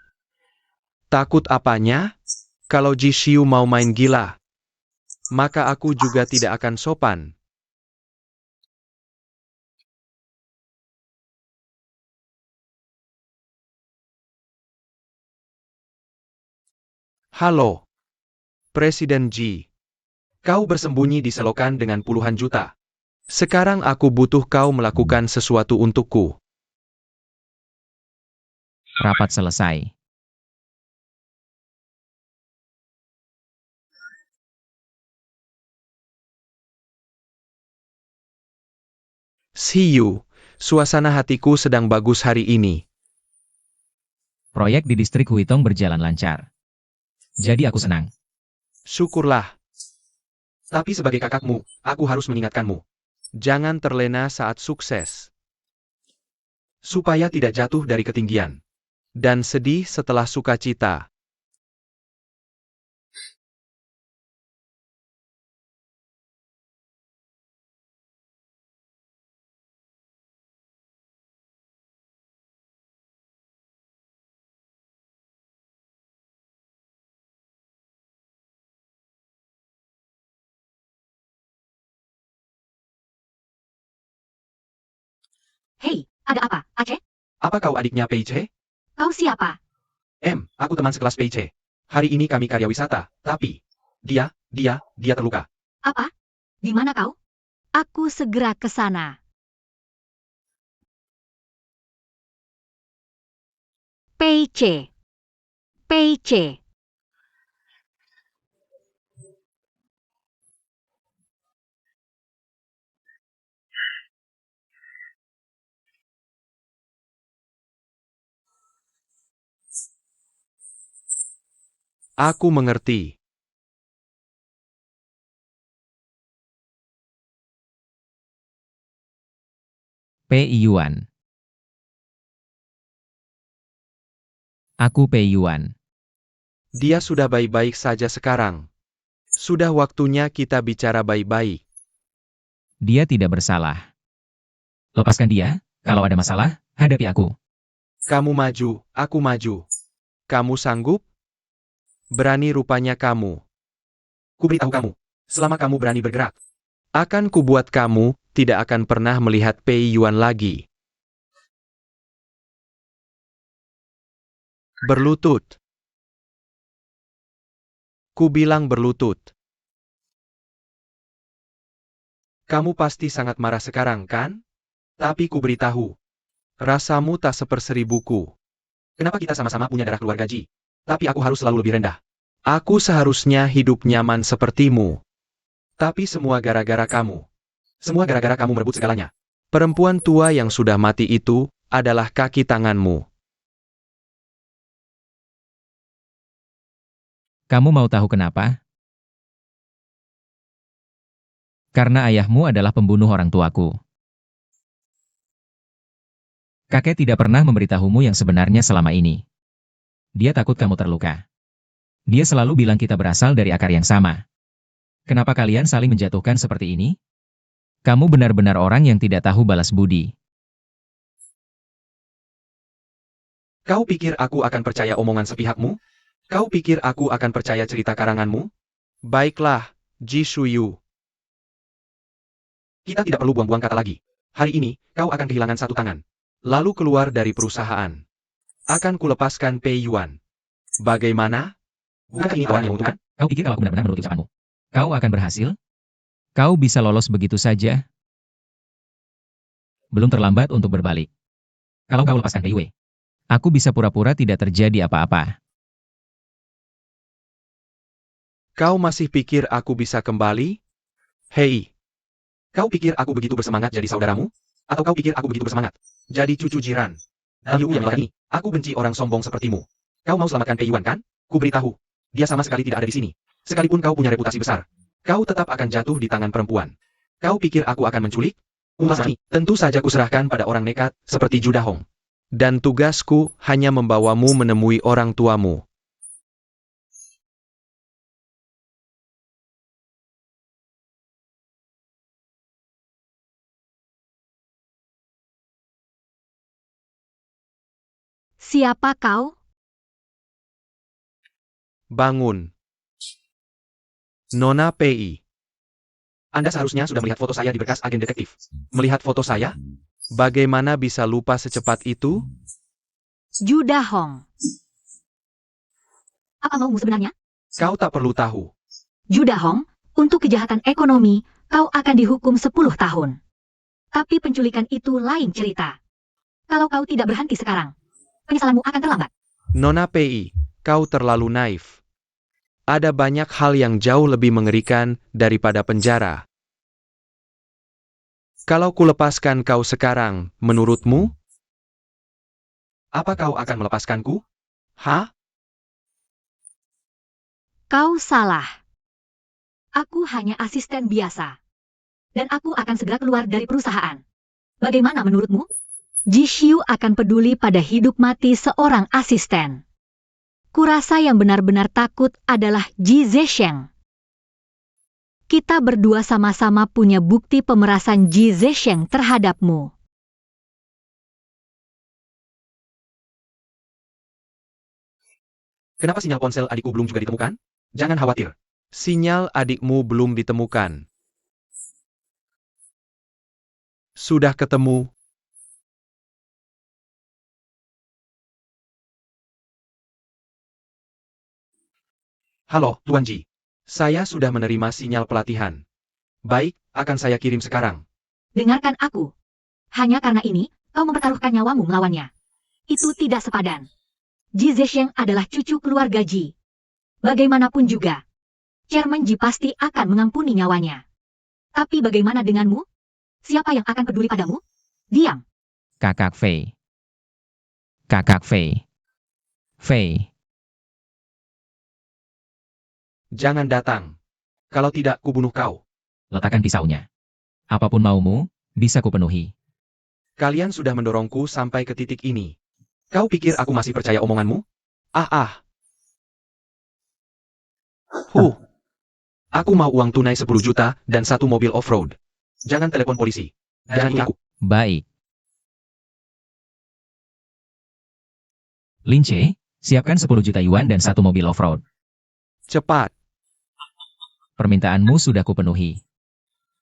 Takut apanya? Kalau Ji Xiu mau main gila, maka aku juga tidak akan sopan. Halo, Presiden Ji. Kau bersembunyi di selokan dengan puluhan juta. Sekarang aku butuh kau melakukan sesuatu untukku. Rapat selesai. Xiu, suasana hatiku sedang bagus hari ini. Proyek di distrik Huitong berjalan lancar. Jadi aku senang. Syukurlah, Tapi sebagai kakakmu, aku harus mengingatkanmu. jangan terlena saat sukses. Supaya tidak jatuh dari ketinggian. Dan sedih setelah sukacita. Hei, ada apa, Aceh? Apa kau adiknya Pei Che? Kau siapa? Aku teman sekelas Pei Che. Hari ini kami karya wisata, tapi dia terluka. Apa? Di mana kau? Aku segera ke sana. Pei Che. Pei Che. Aku mengerti. Pei Yuan. Aku Pei Yuan. Dia sudah baik-baik saja sekarang. Sudah waktunya kita bicara baik-baik. Dia tidak bersalah. Lepaskan dia, kalau ada masalah, hadapi aku. Kamu maju, aku maju. Kamu sanggup? Berani rupanya kamu. Kuberitahu kamu, selama kamu berani bergerak, Akan kubuat kamu tidak akan pernah melihat Pei Yuan lagi. Berlutut. Ku bilang berlutut. Kamu pasti sangat marah sekarang, kan? tapi kuberitahu, Rasamu tak seperseribuku. Kenapa kita sama-sama punya darah keluarga Ji? Tapi aku harus selalu lebih rendah. Aku seharusnya hidup nyaman sepertimu. Tapi semua gara-gara kamu. Semua gara-gara kamu merebut segalanya. Perempuan tua yang sudah mati itu adalah kaki tanganmu. Kamu mau tahu kenapa? Karena ayahmu adalah pembunuh orang tuaku. Kakek tidak pernah memberitahumu yang sebenarnya selama ini. Dia takut kamu terluka. Dia selalu bilang kita berasal dari akar yang sama. Kenapa kalian saling menjatuhkan seperti ini? Kamu benar-benar orang yang tidak tahu balas budi. Kau pikir aku akan percaya omongan sepihakmu? Kau pikir aku akan percaya cerita karanganmu? Baiklah, Ji Shuyu. Kita tidak perlu buang-buang kata lagi. Hari ini, kau akan kehilangan satu tangan. Lalu keluar dari perusahaan. Akan kulepaskan Pei Yuan. Bagaimana? Bukankah ini tawaran yang menguntungkan? Kau pikir kalau aku benar-benar menuruti ucapanmu, kau akan berhasil? Kau bisa lolos begitu saja? Belum terlambat untuk berbalik. Kalau kau lepaskan Pei Wei, aku bisa pura-pura tidak terjadi apa-apa. Kau masih pikir aku bisa kembali? Hei, Kau pikir aku begitu bersemangat jadi saudaramu? Atau kau pikir aku begitu bersemangat jadi cucu jiran? Liu yang ini, aku benci orang sombong sepertimu. Kau mau selamatkan Pei Yuan kan? Ku beritahu, dia sama sekali tidak ada di sini. Sekalipun kau punya reputasi besar, kau tetap akan jatuh di tangan perempuan. Kau pikir aku akan menculik? Tentu saja kuserahkan pada orang nekat seperti Ju Dahong. dan tugasku hanya membawamu menemui orang tuamu. Siapa kau? Bangun. Nona Pei. Anda seharusnya sudah melihat foto saya di berkas agen detektif. Melihat foto saya? Bagaimana bisa lupa secepat itu? Ju Dahong. Apa maumu sebenarnya? Kau tak perlu tahu. Ju Dahong, untuk kejahatan ekonomi, kau akan dihukum 10 tahun. Tapi penculikan itu lain cerita. Kalau kau tidak berhenti sekarang, penyesalanmu akan terlambat. Nona Pei, kau terlalu naif. Ada banyak hal yang jauh lebih mengerikan daripada penjara. Kalau kulepaskan kau sekarang, menurutmu? Apa kau akan melepaskanku? Hah? Kau salah. Aku hanya asisten biasa. Dan aku akan segera keluar dari perusahaan. Bagaimana menurutmu? Ji Xiu akan peduli pada hidup mati seorang asisten. Kurasa yang benar-benar takut adalah Ji Zesheng. Kita berdua sama-sama punya bukti pemerasan Ji Zesheng terhadapmu. Kenapa sinyal ponsel adikku belum juga ditemukan? Jangan khawatir. Sinyal adikmu belum ditemukan. Sudah ketemu. Halo, Tuan Ji. Saya sudah menerima sinyal pelatihan. Baik, akan saya kirim sekarang. Dengarkan aku. Hanya karena ini, kau mempertaruhkan nyawamu melawannya. Itu tidak sepadan. Ji Zesheng adalah cucu keluarga Ji. Bagaimanapun juga, Chairman Ji pasti akan mengampuni nyawanya. Tapi bagaimana denganmu? Siapa yang akan peduli padamu? Diam. Kakak Fei. Kakak Fei. Fei. Jangan datang. Kalau tidak, kubunuh kau. Letakkan pisaunya. Apapun maumu, bisa kupenuhi. Kalian sudah mendorongku sampai ke titik ini. Kau pikir aku masih percaya omonganmu? Aku mau uang tunai 10 juta dan 1 mobil off-road. Jangan telepon polisi. Dan ini aku. Baik. Lin Che, siapkan 10 juta yuan dan 1 mobil off-road. Cepat. Permintaanmu sudah kupenuhi.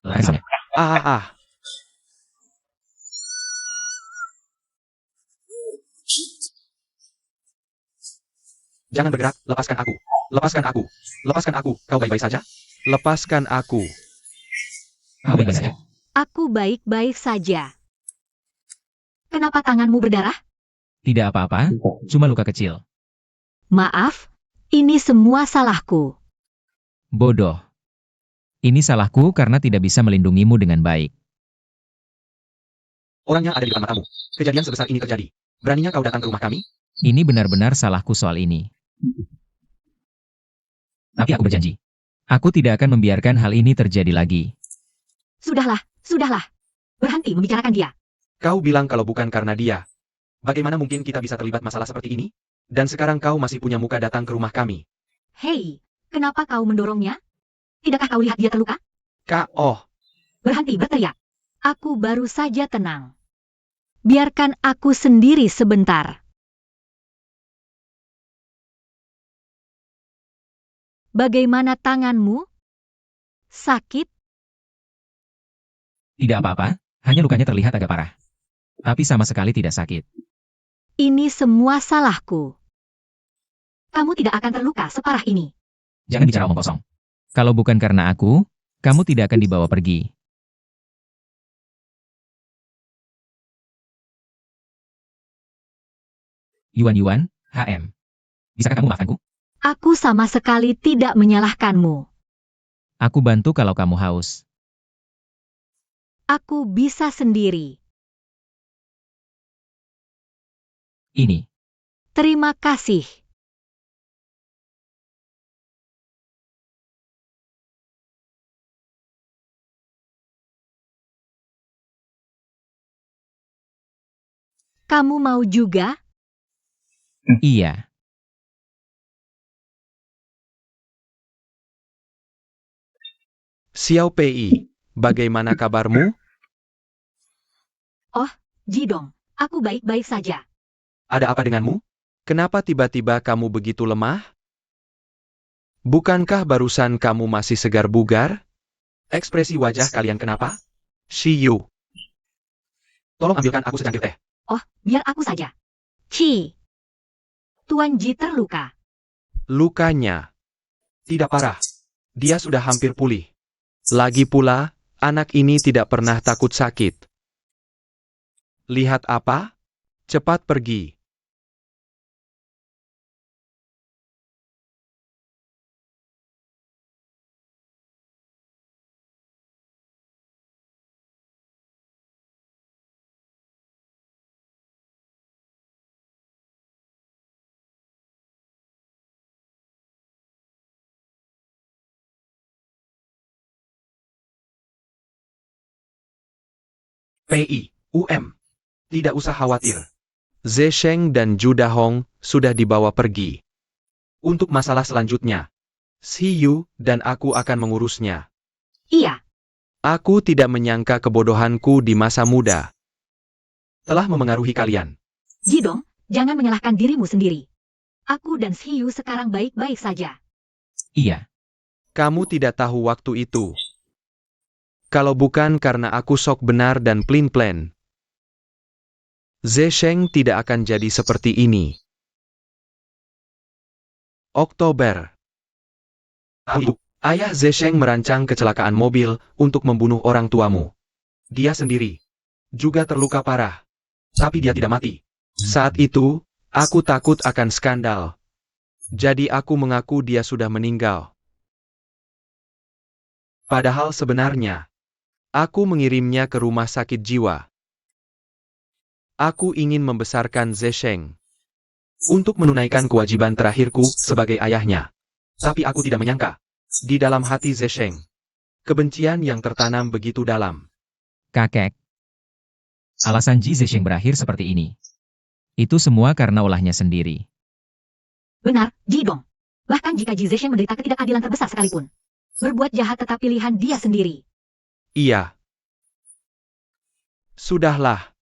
Letakkan. Jangan bergerak, lepaskan aku. Lepaskan aku. Lepaskan aku. Kau baik-baik saja? Lepaskan aku. Kau baik-baik saja? Aku baik-baik saja. Kenapa tanganmu berdarah? Tidak apa-apa, cuma luka kecil. Maaf, ini semua salahku. Bodoh. Ini salahku karena tidak bisa melindungimu dengan baik. Orangnya ada di depan matamu. Kejadian sebesar ini terjadi. Beraninya kau datang ke rumah kami? Ini benar-benar salahku soal ini. Tapi aku berjanji. Aku tidak akan membiarkan hal ini terjadi lagi. Sudahlah, sudahlah. Berhenti membicarakan dia. Kau bilang kalau bukan karena dia. Bagaimana mungkin kita bisa terlibat masalah seperti ini? Dan sekarang kau masih punya muka datang ke rumah kami. Hei, kenapa kau mendorongnya? Tidakkah kau lihat dia terluka? Oh, Berhenti berteriak. Aku baru saja tenang. Biarkan aku sendiri sebentar. Bagaimana tanganmu? Sakit? Tidak apa-apa, hanya lukanya terlihat agak parah. Tapi sama sekali tidak sakit. Ini semua salahku. Kamu tidak akan terluka separah ini. Jangan bicara omong kosong. Kalau bukan karena aku, kamu tidak akan dibawa pergi. Yuan, HM. Bisakah kamu maafkanku? Aku sama sekali tidak menyalahkanmu. Aku bantu kalau kamu haus. Aku bisa sendiri. Ini. Terima kasih. Kamu mau juga? Iya. Xiao Pei, bagaimana kabarmu? Jidong, aku baik-baik saja. ada apa denganmu? Kenapa tiba-tiba kamu begitu lemah? Bukankah barusan kamu masih segar bugar? Ekspresi wajah kalian kenapa? Shiyu, Tolong ambilkan aku secangkir teh. Biar aku saja. Ci. Tuan Ji terluka. lukanya. Tidak parah. Dia sudah hampir pulih. Lagi pula, anak ini tidak pernah takut sakit. Lihat apa? Cepat pergi. PI, UM. Tidak usah khawatir. Zesheng dan Judahong sudah dibawa pergi. Untuk masalah selanjutnya, Xiyu dan aku akan mengurusnya. Iya, Aku tidak menyangka kebodohanku di masa muda. telah memengaruhi kalian. Jidong, jangan menyalahkan dirimu sendiri. Aku dan Xiu sekarang baik-baik saja. Iya. Kamu tidak tahu waktu itu. Kalau bukan karena aku sok benar dan plin-plan, Zesheng tidak akan jadi seperti ini. Oktober. Tahun itu, Ayah Zesheng merancang kecelakaan mobil untuk membunuh orang tuamu. dia sendiri juga terluka parah. Tapi dia tidak mati. Saat itu, aku takut akan skandal. Jadi aku mengaku dia sudah meninggal. Padahal sebenarnya, Aku mengirimnya ke rumah sakit jiwa. Aku ingin membesarkan Zesheng. untuk menunaikan kewajiban terakhirku sebagai ayahnya. Tapi aku tidak menyangka, Di dalam hati Zesheng, kebencian yang tertanam begitu dalam. Kakek. Alasan Ji Zesheng berakhir seperti ini. Itu semua karena ulahnya sendiri. Benar, Jidong. Bahkan jika Ji Zesheng menderita ketidakadilan terbesar sekalipun. Berbuat jahat tetap pilihan dia sendiri. Iya. Sudahlah.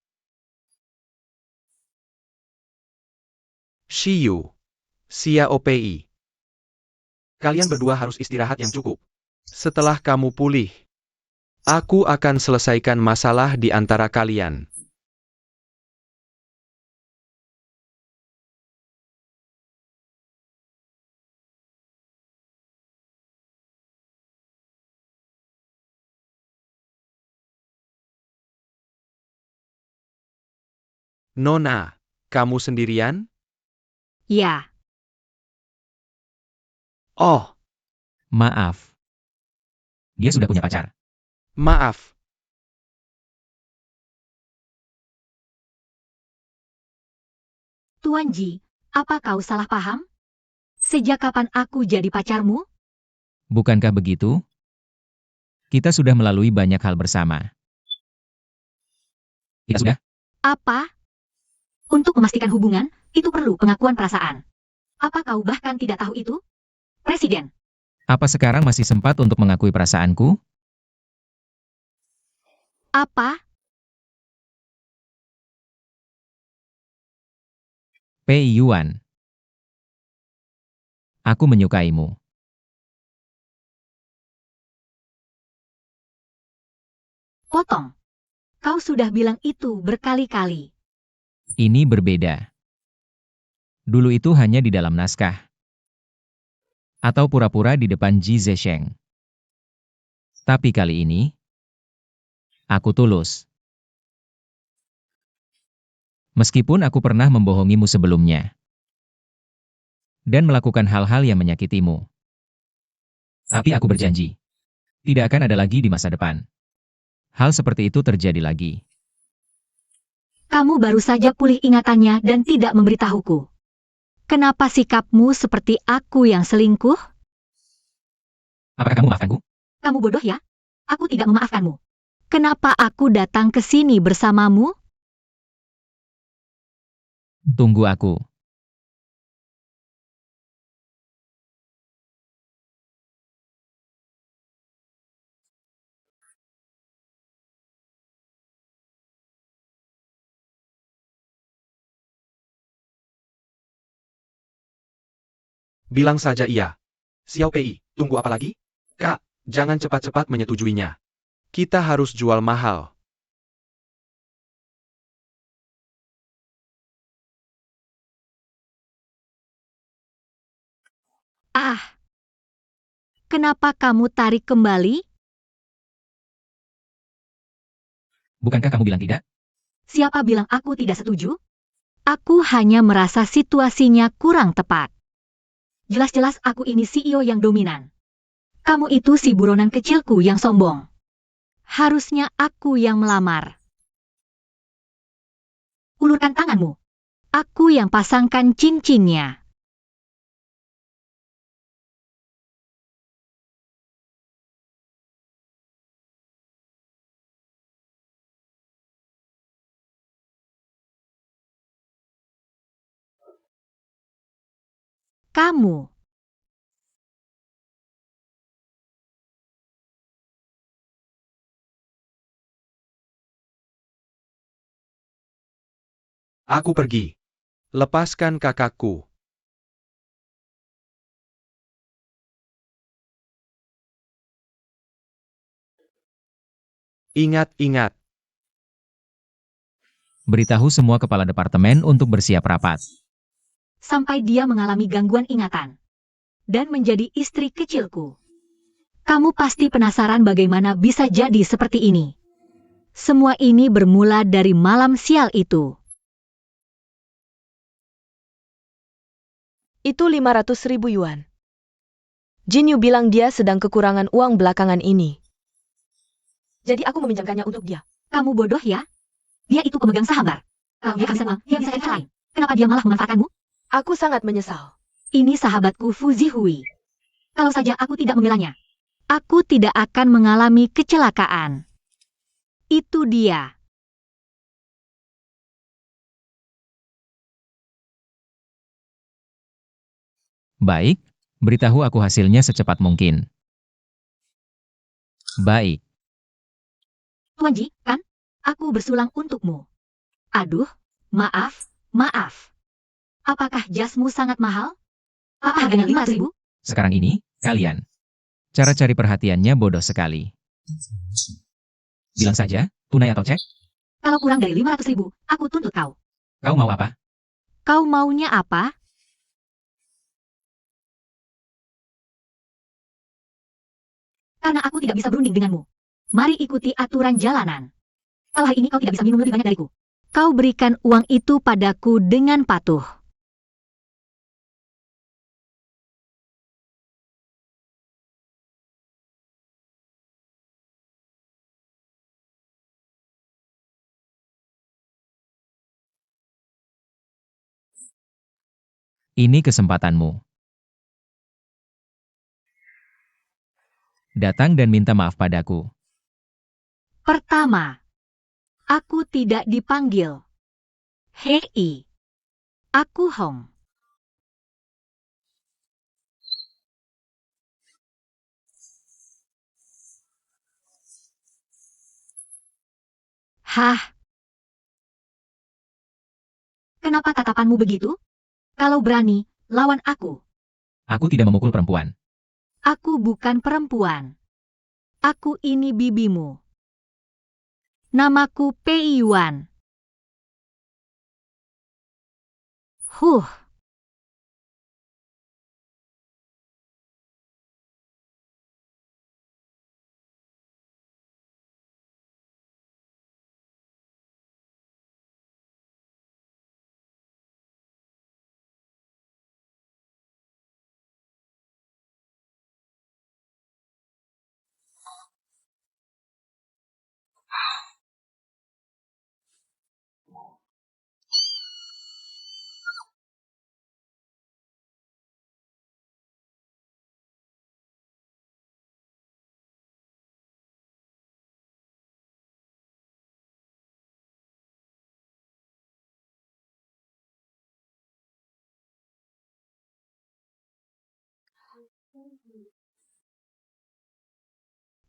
Shiyu. Xiao Pei. kalian berdua harus istirahat yang cukup. Setelah kamu pulih, aku akan selesaikan masalah di antara kalian. Nona, Kamu sendirian? Ya, Oh, Maaf. Dia sudah punya pacar. maaf. Tuan Ji, apa kau salah paham? Sejak kapan aku jadi pacarmu? Bukankah begitu? Kita sudah melalui banyak hal bersama. Kita sudah? Apa? Untuk memastikan hubungan, itu perlu pengakuan perasaan. Apa kau bahkan tidak tahu itu? Presiden, Apa sekarang masih sempat untuk mengakui perasaanku? apa? Pei Yuan. Aku menyukaimu. Potong. Kau sudah bilang itu berkali-kali. Ini berbeda. Dulu itu hanya di dalam naskah. Atau pura-pura di depan Ji Zesheng. Tapi kali ini, aku tulus. Meskipun aku pernah membohongimu sebelumnya. Dan melakukan hal-hal yang menyakitimu. Tapi aku berjanji. Tidak akan ada lagi di masa depan. Hal seperti itu terjadi lagi. Kamu baru saja pulih ingatannya dan tidak memberitahuku. Kenapa sikapmu seperti aku yang selingkuh? Apakah kamu memaafkanku? Kamu bodoh ya? Aku tidak memaafkanmu. Kenapa aku datang ke sini bersamamu? Tunggu aku. Bilang saja iya. Xiao Pei, tunggu apa lagi? Kak, jangan cepat-cepat menyetujuinya. Kita harus jual mahal. Ah, kenapa kamu tarik kembali? Bukankah kamu bilang tidak? Siapa bilang aku tidak setuju? Aku hanya merasa situasinya kurang tepat. Jelas-jelas aku ini CEO yang dominan. Kamu itu si buronan kecilku yang sombong. Harusnya aku yang melamar. Ulurkan tanganmu. Aku yang pasangkan cincinnya. Kamu. Aku pergi. Lepaskan kakakku. Ingat-ingat. Beritahu semua kepala departemen untuk bersiap rapat. Sampai dia mengalami gangguan ingatan. Dan menjadi istri kecilku. Kamu pasti penasaran bagaimana bisa jadi seperti ini. Semua ini bermula dari malam sial itu. Itu 500.000 yuan. Jin Yu bilang dia sedang kekurangan uang belakangan ini. Jadi aku meminjamkannya untuk dia. Kamu bodoh ya? Dia itu pemegang saham bar. Kalau dia bisa uang, dia bisa cari cara lain. Kenapa dia malah memanfaatkanmu? Aku sangat menyesal. Ini sahabatku Fuzi Hui. Kalau saja aku tidak membelanya, aku tidak akan mengalami kecelakaan. Itu dia. Baik, beritahu aku hasilnya secepat mungkin. Baik, Tuan Ji, kan? Aku bersulang untukmu. Aduh, maaf. Apakah jasmu sangat mahal? Apa harganya 5.000? sekarang ini, kalian. Cara cari perhatiannya bodoh sekali. Bilang saja, tunai atau cek? Kalau kurang dari 500.000, aku tuntut kau. Kau mau apa? Kau maunya apa? Karena aku tidak bisa berunding denganmu. Mari ikuti aturan jalanan. Kalau hari ini kau tidak bisa minum lebih banyak dariku, Kau berikan uang itu padaku dengan patuh. Ini kesempatanmu. Datang dan minta maaf padaku. Pertama, aku tidak dipanggil. Hei, aku Hong. Hah? Kenapa tatapanmu begitu? Kalau berani, lawan aku. Aku tidak memukul perempuan. Aku bukan perempuan. Aku ini bibimu. Namaku Pei Yuan. Huh.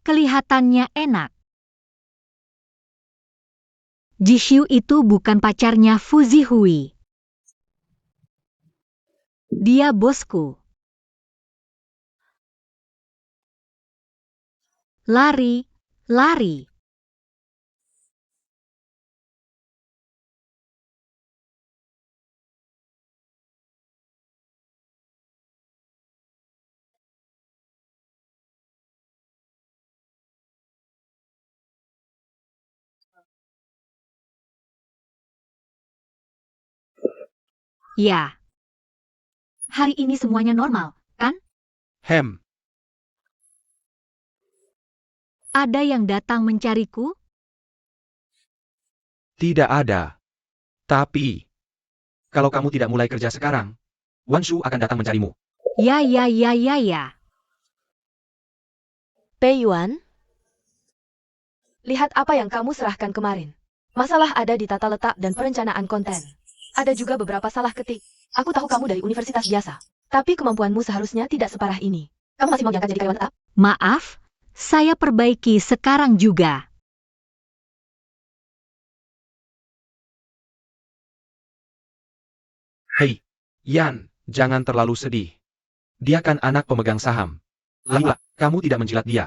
Kelihatannya enak. Jishu itu bukan pacarnya Fuzi Hui. Dia bosku. Lari, lari. Ya. Hari ini semuanya normal, kan? Hem, Ada yang datang mencariku? tidak ada. Tapi, Kalau kamu tidak mulai kerja sekarang, Wan Shu akan datang mencarimu. Ya. Pei Yuan? Lihat apa yang kamu serahkan kemarin. Masalah ada di tata letak dan perencanaan konten. Ada juga beberapa salah ketik. Aku tahu kamu dari universitas biasa. Tapi kemampuanmu seharusnya tidak separah ini. Kamu masih mau diangkat jadi karyawan tetap? Maaf, saya perbaiki sekarang juga. Hei, Yan, jangan terlalu sedih. Dia kan anak pemegang saham. Laila, kamu tidak menjilat dia.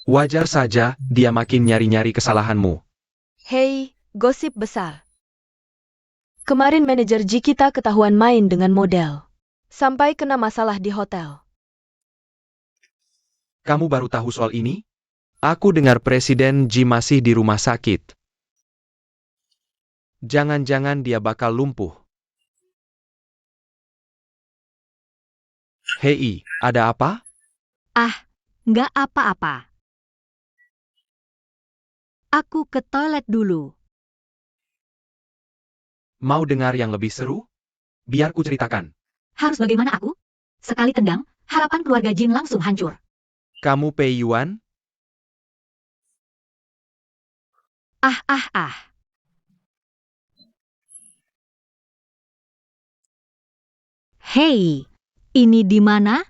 Wajar saja, dia makin nyari-nyari kesalahanmu. Hei, gosip besar. Kemarin manajer Ji kita ketahuan main dengan model. Sampai kena masalah di hotel. Kamu baru tahu soal ini? Aku dengar Presiden Ji masih di rumah sakit. Jangan-jangan dia bakal lumpuh. Hei, ada apa? Nggak apa-apa. Aku ke toilet dulu. Mau dengar yang lebih seru? Biar ku ceritakan. Harus bagaimana aku? Sekali tendang, harapan keluarga Jin langsung hancur. Kamu Pei Yuan? Ah. Hei, ini di mana?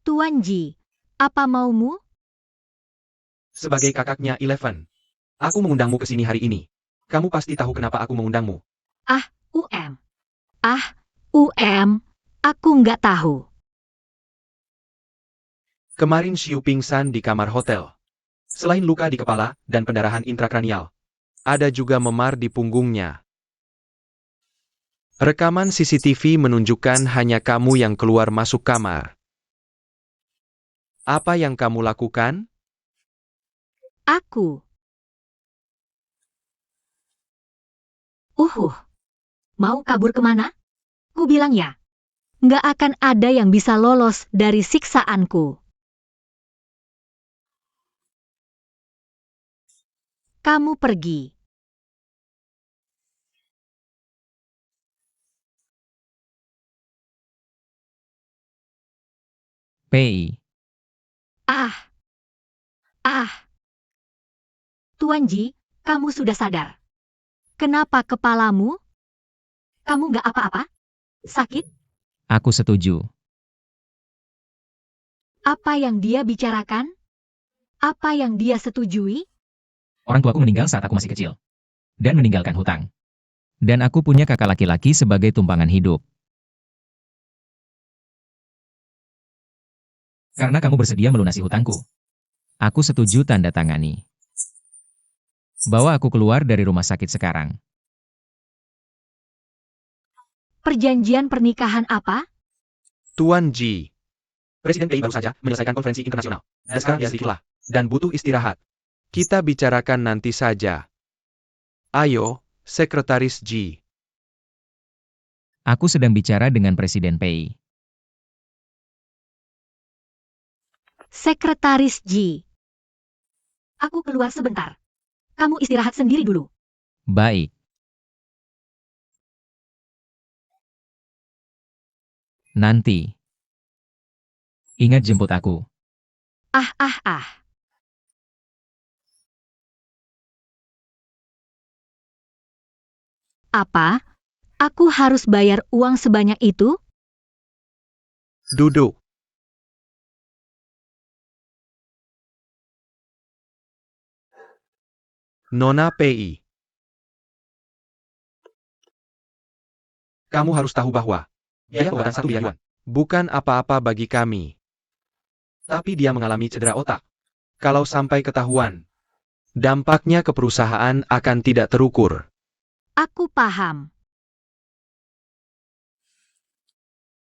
Tuan Ji, apa maumu? Sebagai kakaknya Eleven, aku mengundangmu ke sini hari ini. Kamu pasti tahu kenapa aku mengundangmu. Aku nggak tahu. Kemarin Xiu pingsan di kamar hotel. Selain luka di kepala dan pendarahan intrakranial, Ada juga memar di punggungnya. Rekaman CCTV menunjukkan hanya kamu yang keluar masuk kamar. Apa yang kamu lakukan? Aku Mau kabur kemana? Ku bilang ya. Nggak akan ada yang bisa lolos dari siksaanku. Kamu pergi. Pei, Ah. Tuan Ji, kamu sudah sadar. Kenapa kepalamu? Kamu nggak apa-apa? Sakit? aku setuju. Apa yang dia bicarakan? Apa yang dia setujui? Orang tuaku meninggal saat aku masih kecil. Dan meninggalkan hutang. Dan aku punya kakak laki-laki sebagai tumpangan hidup. Karena kamu bersedia melunasi hutangku. Aku setuju tanda tangani. Bawa aku keluar dari rumah sakit sekarang. Perjanjian pernikahan apa? Tuan Ji. Presiden PI baru saja menyelesaikan konferensi internasional. Dan sekarang dia sedikit lelah dan butuh istirahat. Kita bicarakan nanti saja. Ayo, Sekretaris Ji. Aku sedang bicara dengan Presiden Pei. Sekretaris Ji. Aku keluar sebentar. Kamu istirahat sendiri dulu. Baik. Nanti. Ingat jemput aku. Ah. Apa? Aku harus bayar uang sebanyak itu? Duduk. Nona Pei. Kamu harus tahu bahwa biaya pengobatan 1 miliar yuan. Bukan apa-apa bagi kami. Tapi dia mengalami cedera otak. Kalau sampai ketahuan, dampaknya ke perusahaan akan tidak terukur. Aku paham.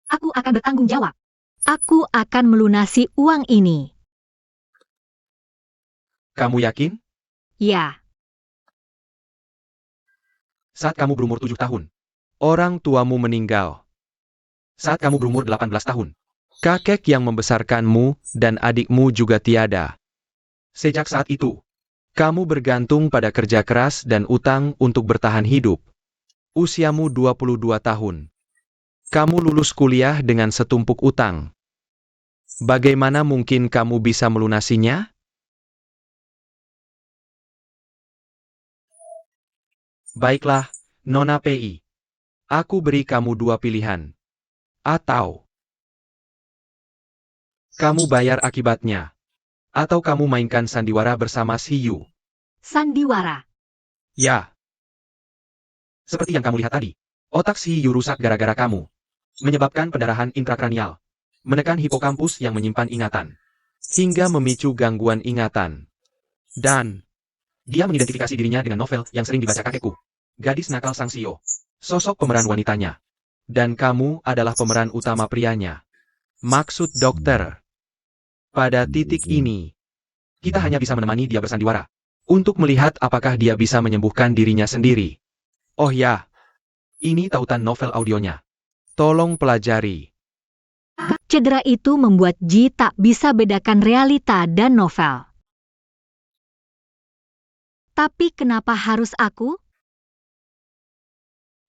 Aku akan bertanggung jawab. Aku akan melunasi uang ini. Kamu yakin? Ya. Saat kamu berumur 7 tahun. Orang tuamu meninggal. Saat kamu berumur 18 tahun. Kakek yang membesarkanmu dan adikmu juga tiada. Sejak saat itu, Kamu bergantung pada kerja keras dan utang untuk bertahan hidup. Usiamu 22 tahun. Kamu lulus kuliah dengan setumpuk utang. Bagaimana mungkin kamu bisa melunasinya? baiklah, Nona Pei. Aku beri kamu 2 pilihan. Atau kamu bayar akibatnya. Atau kamu mainkan sandiwara bersama si Yu. Sandiwara. Ya. Seperti yang kamu lihat tadi. Otak si Yu rusak gara-gara kamu. Menyebabkan pendarahan intrakranial. Menekan hipokampus yang menyimpan ingatan. Hingga memicu gangguan ingatan. Dan dia mengidentifikasi dirinya dengan novel yang sering dibaca kakekku. Gadis nakal Sang Sio. Sosok pemeran wanitanya. Dan kamu adalah pemeran utama prianya. Maksud dokter. Pada titik ini, Kita hanya bisa menemani dia bersandiwara. untuk melihat apakah dia bisa menyembuhkan dirinya sendiri. Oh ya, Ini tautan novel audionya. tolong pelajari. Cedera itu membuat Ji tak bisa bedakan realita dan novel. Tapi kenapa harus aku?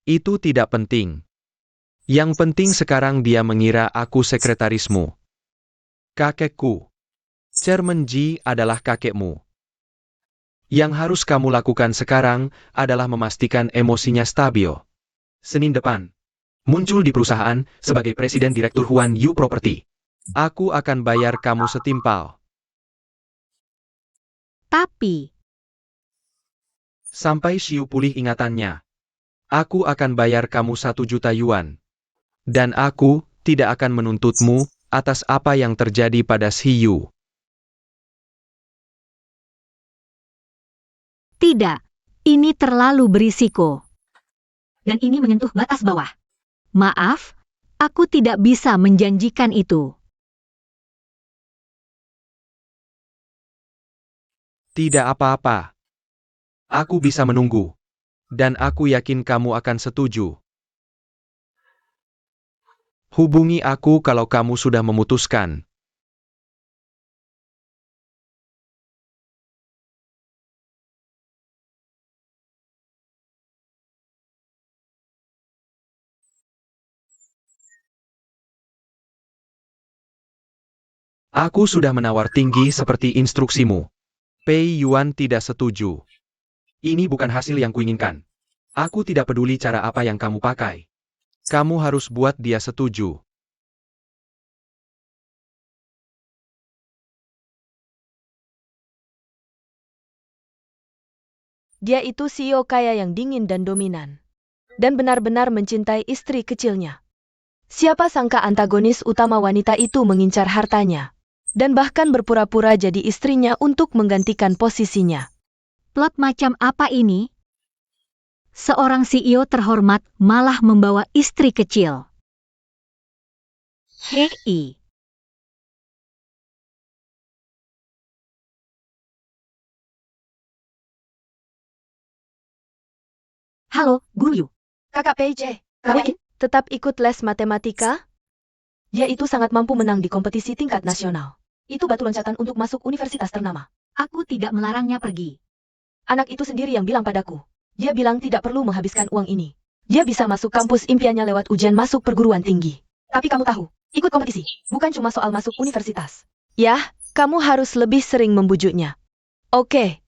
Itu tidak penting. Yang penting sekarang dia mengira aku sekretarismu. Kakekku. Chairman Ji adalah kakekmu. Yang harus kamu lakukan sekarang adalah memastikan emosinya stabil. Senin depan. Muncul di perusahaan sebagai Presiden Direktur Huan Yu Property. Aku akan bayar kamu setimpal. Tapi, Sampai Xiu pulih ingatannya. Aku akan bayar kamu 1 juta yuan. Dan aku tidak akan menuntutmu atas apa yang terjadi pada Xiu. tidak. Ini terlalu berisiko. Dan ini menyentuh batas bawah. Maaf, aku tidak bisa menjanjikan itu. Tidak apa-apa. Aku bisa menunggu. Dan aku yakin kamu akan setuju. Hubungi aku kalau kamu sudah memutuskan. Aku sudah menawar tinggi seperti instruksimu. Pei Yuan tidak setuju. Ini bukan hasil yang kuinginkan. Aku tidak peduli cara apa yang kamu pakai. Kamu harus buat dia setuju. Dia itu CEO kaya yang dingin dan dominan. Dan benar-benar mencintai istri kecilnya. Siapa sangka antagonis utama wanita itu mengincar hartanya. Dan bahkan berpura-pura jadi istrinya untuk menggantikan posisinya. Plot macam apa ini? Seorang CEO terhormat malah membawa istri kecil. Hei. Halo, Guru Yu. Kakak PJ, kamu yakin tetap ikut les matematika? Dia itu sangat mampu menang di kompetisi tingkat nasional. Itu batu loncatan untuk masuk universitas ternama. Aku tidak melarangnya pergi. Anak itu sendiri yang bilang padaku. Dia bilang tidak perlu menghabiskan uang ini. Dia bisa masuk kampus impiannya lewat ujian masuk perguruan tinggi. Tapi kamu tahu, ikut kompetisi bukan cuma soal masuk universitas. Ya, kamu harus lebih sering membujuknya. Oke.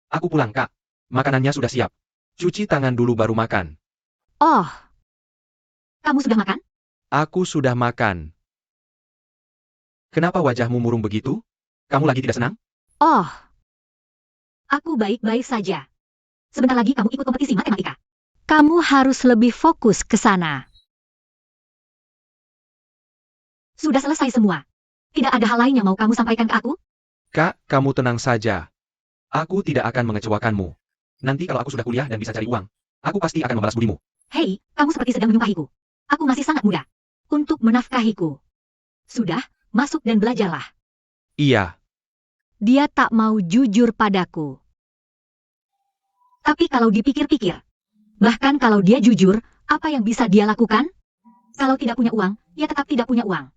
Aku pulang, Kak. Makanannya sudah siap. Cuci tangan dulu baru makan. Oh. Kamu sudah makan? Aku sudah makan. Kenapa wajahmu murung begitu? Kamu lagi tidak senang? Oh. Aku baik-baik saja. Sebentar lagi kamu ikut kompetisi matematika. Kamu harus lebih fokus ke sana. Sudah selesai semua. Tidak ada hal lain yang mau kamu sampaikan ke aku? Kak, kamu tenang saja. Aku tidak akan mengecewakanmu. Nanti kalau aku sudah kuliah dan bisa cari uang, aku pasti akan membalas budimu. Hei, kamu seperti sedang menyumpahiku. Aku masih sangat muda untuk menafkahiku. Sudah, masuk dan belajarlah. Iya. Dia tak mau jujur padaku. Tapi kalau dipikir-pikir, bahkan kalau dia jujur, apa yang bisa dia lakukan? Kalau tidak punya uang, dia tetap tidak punya uang.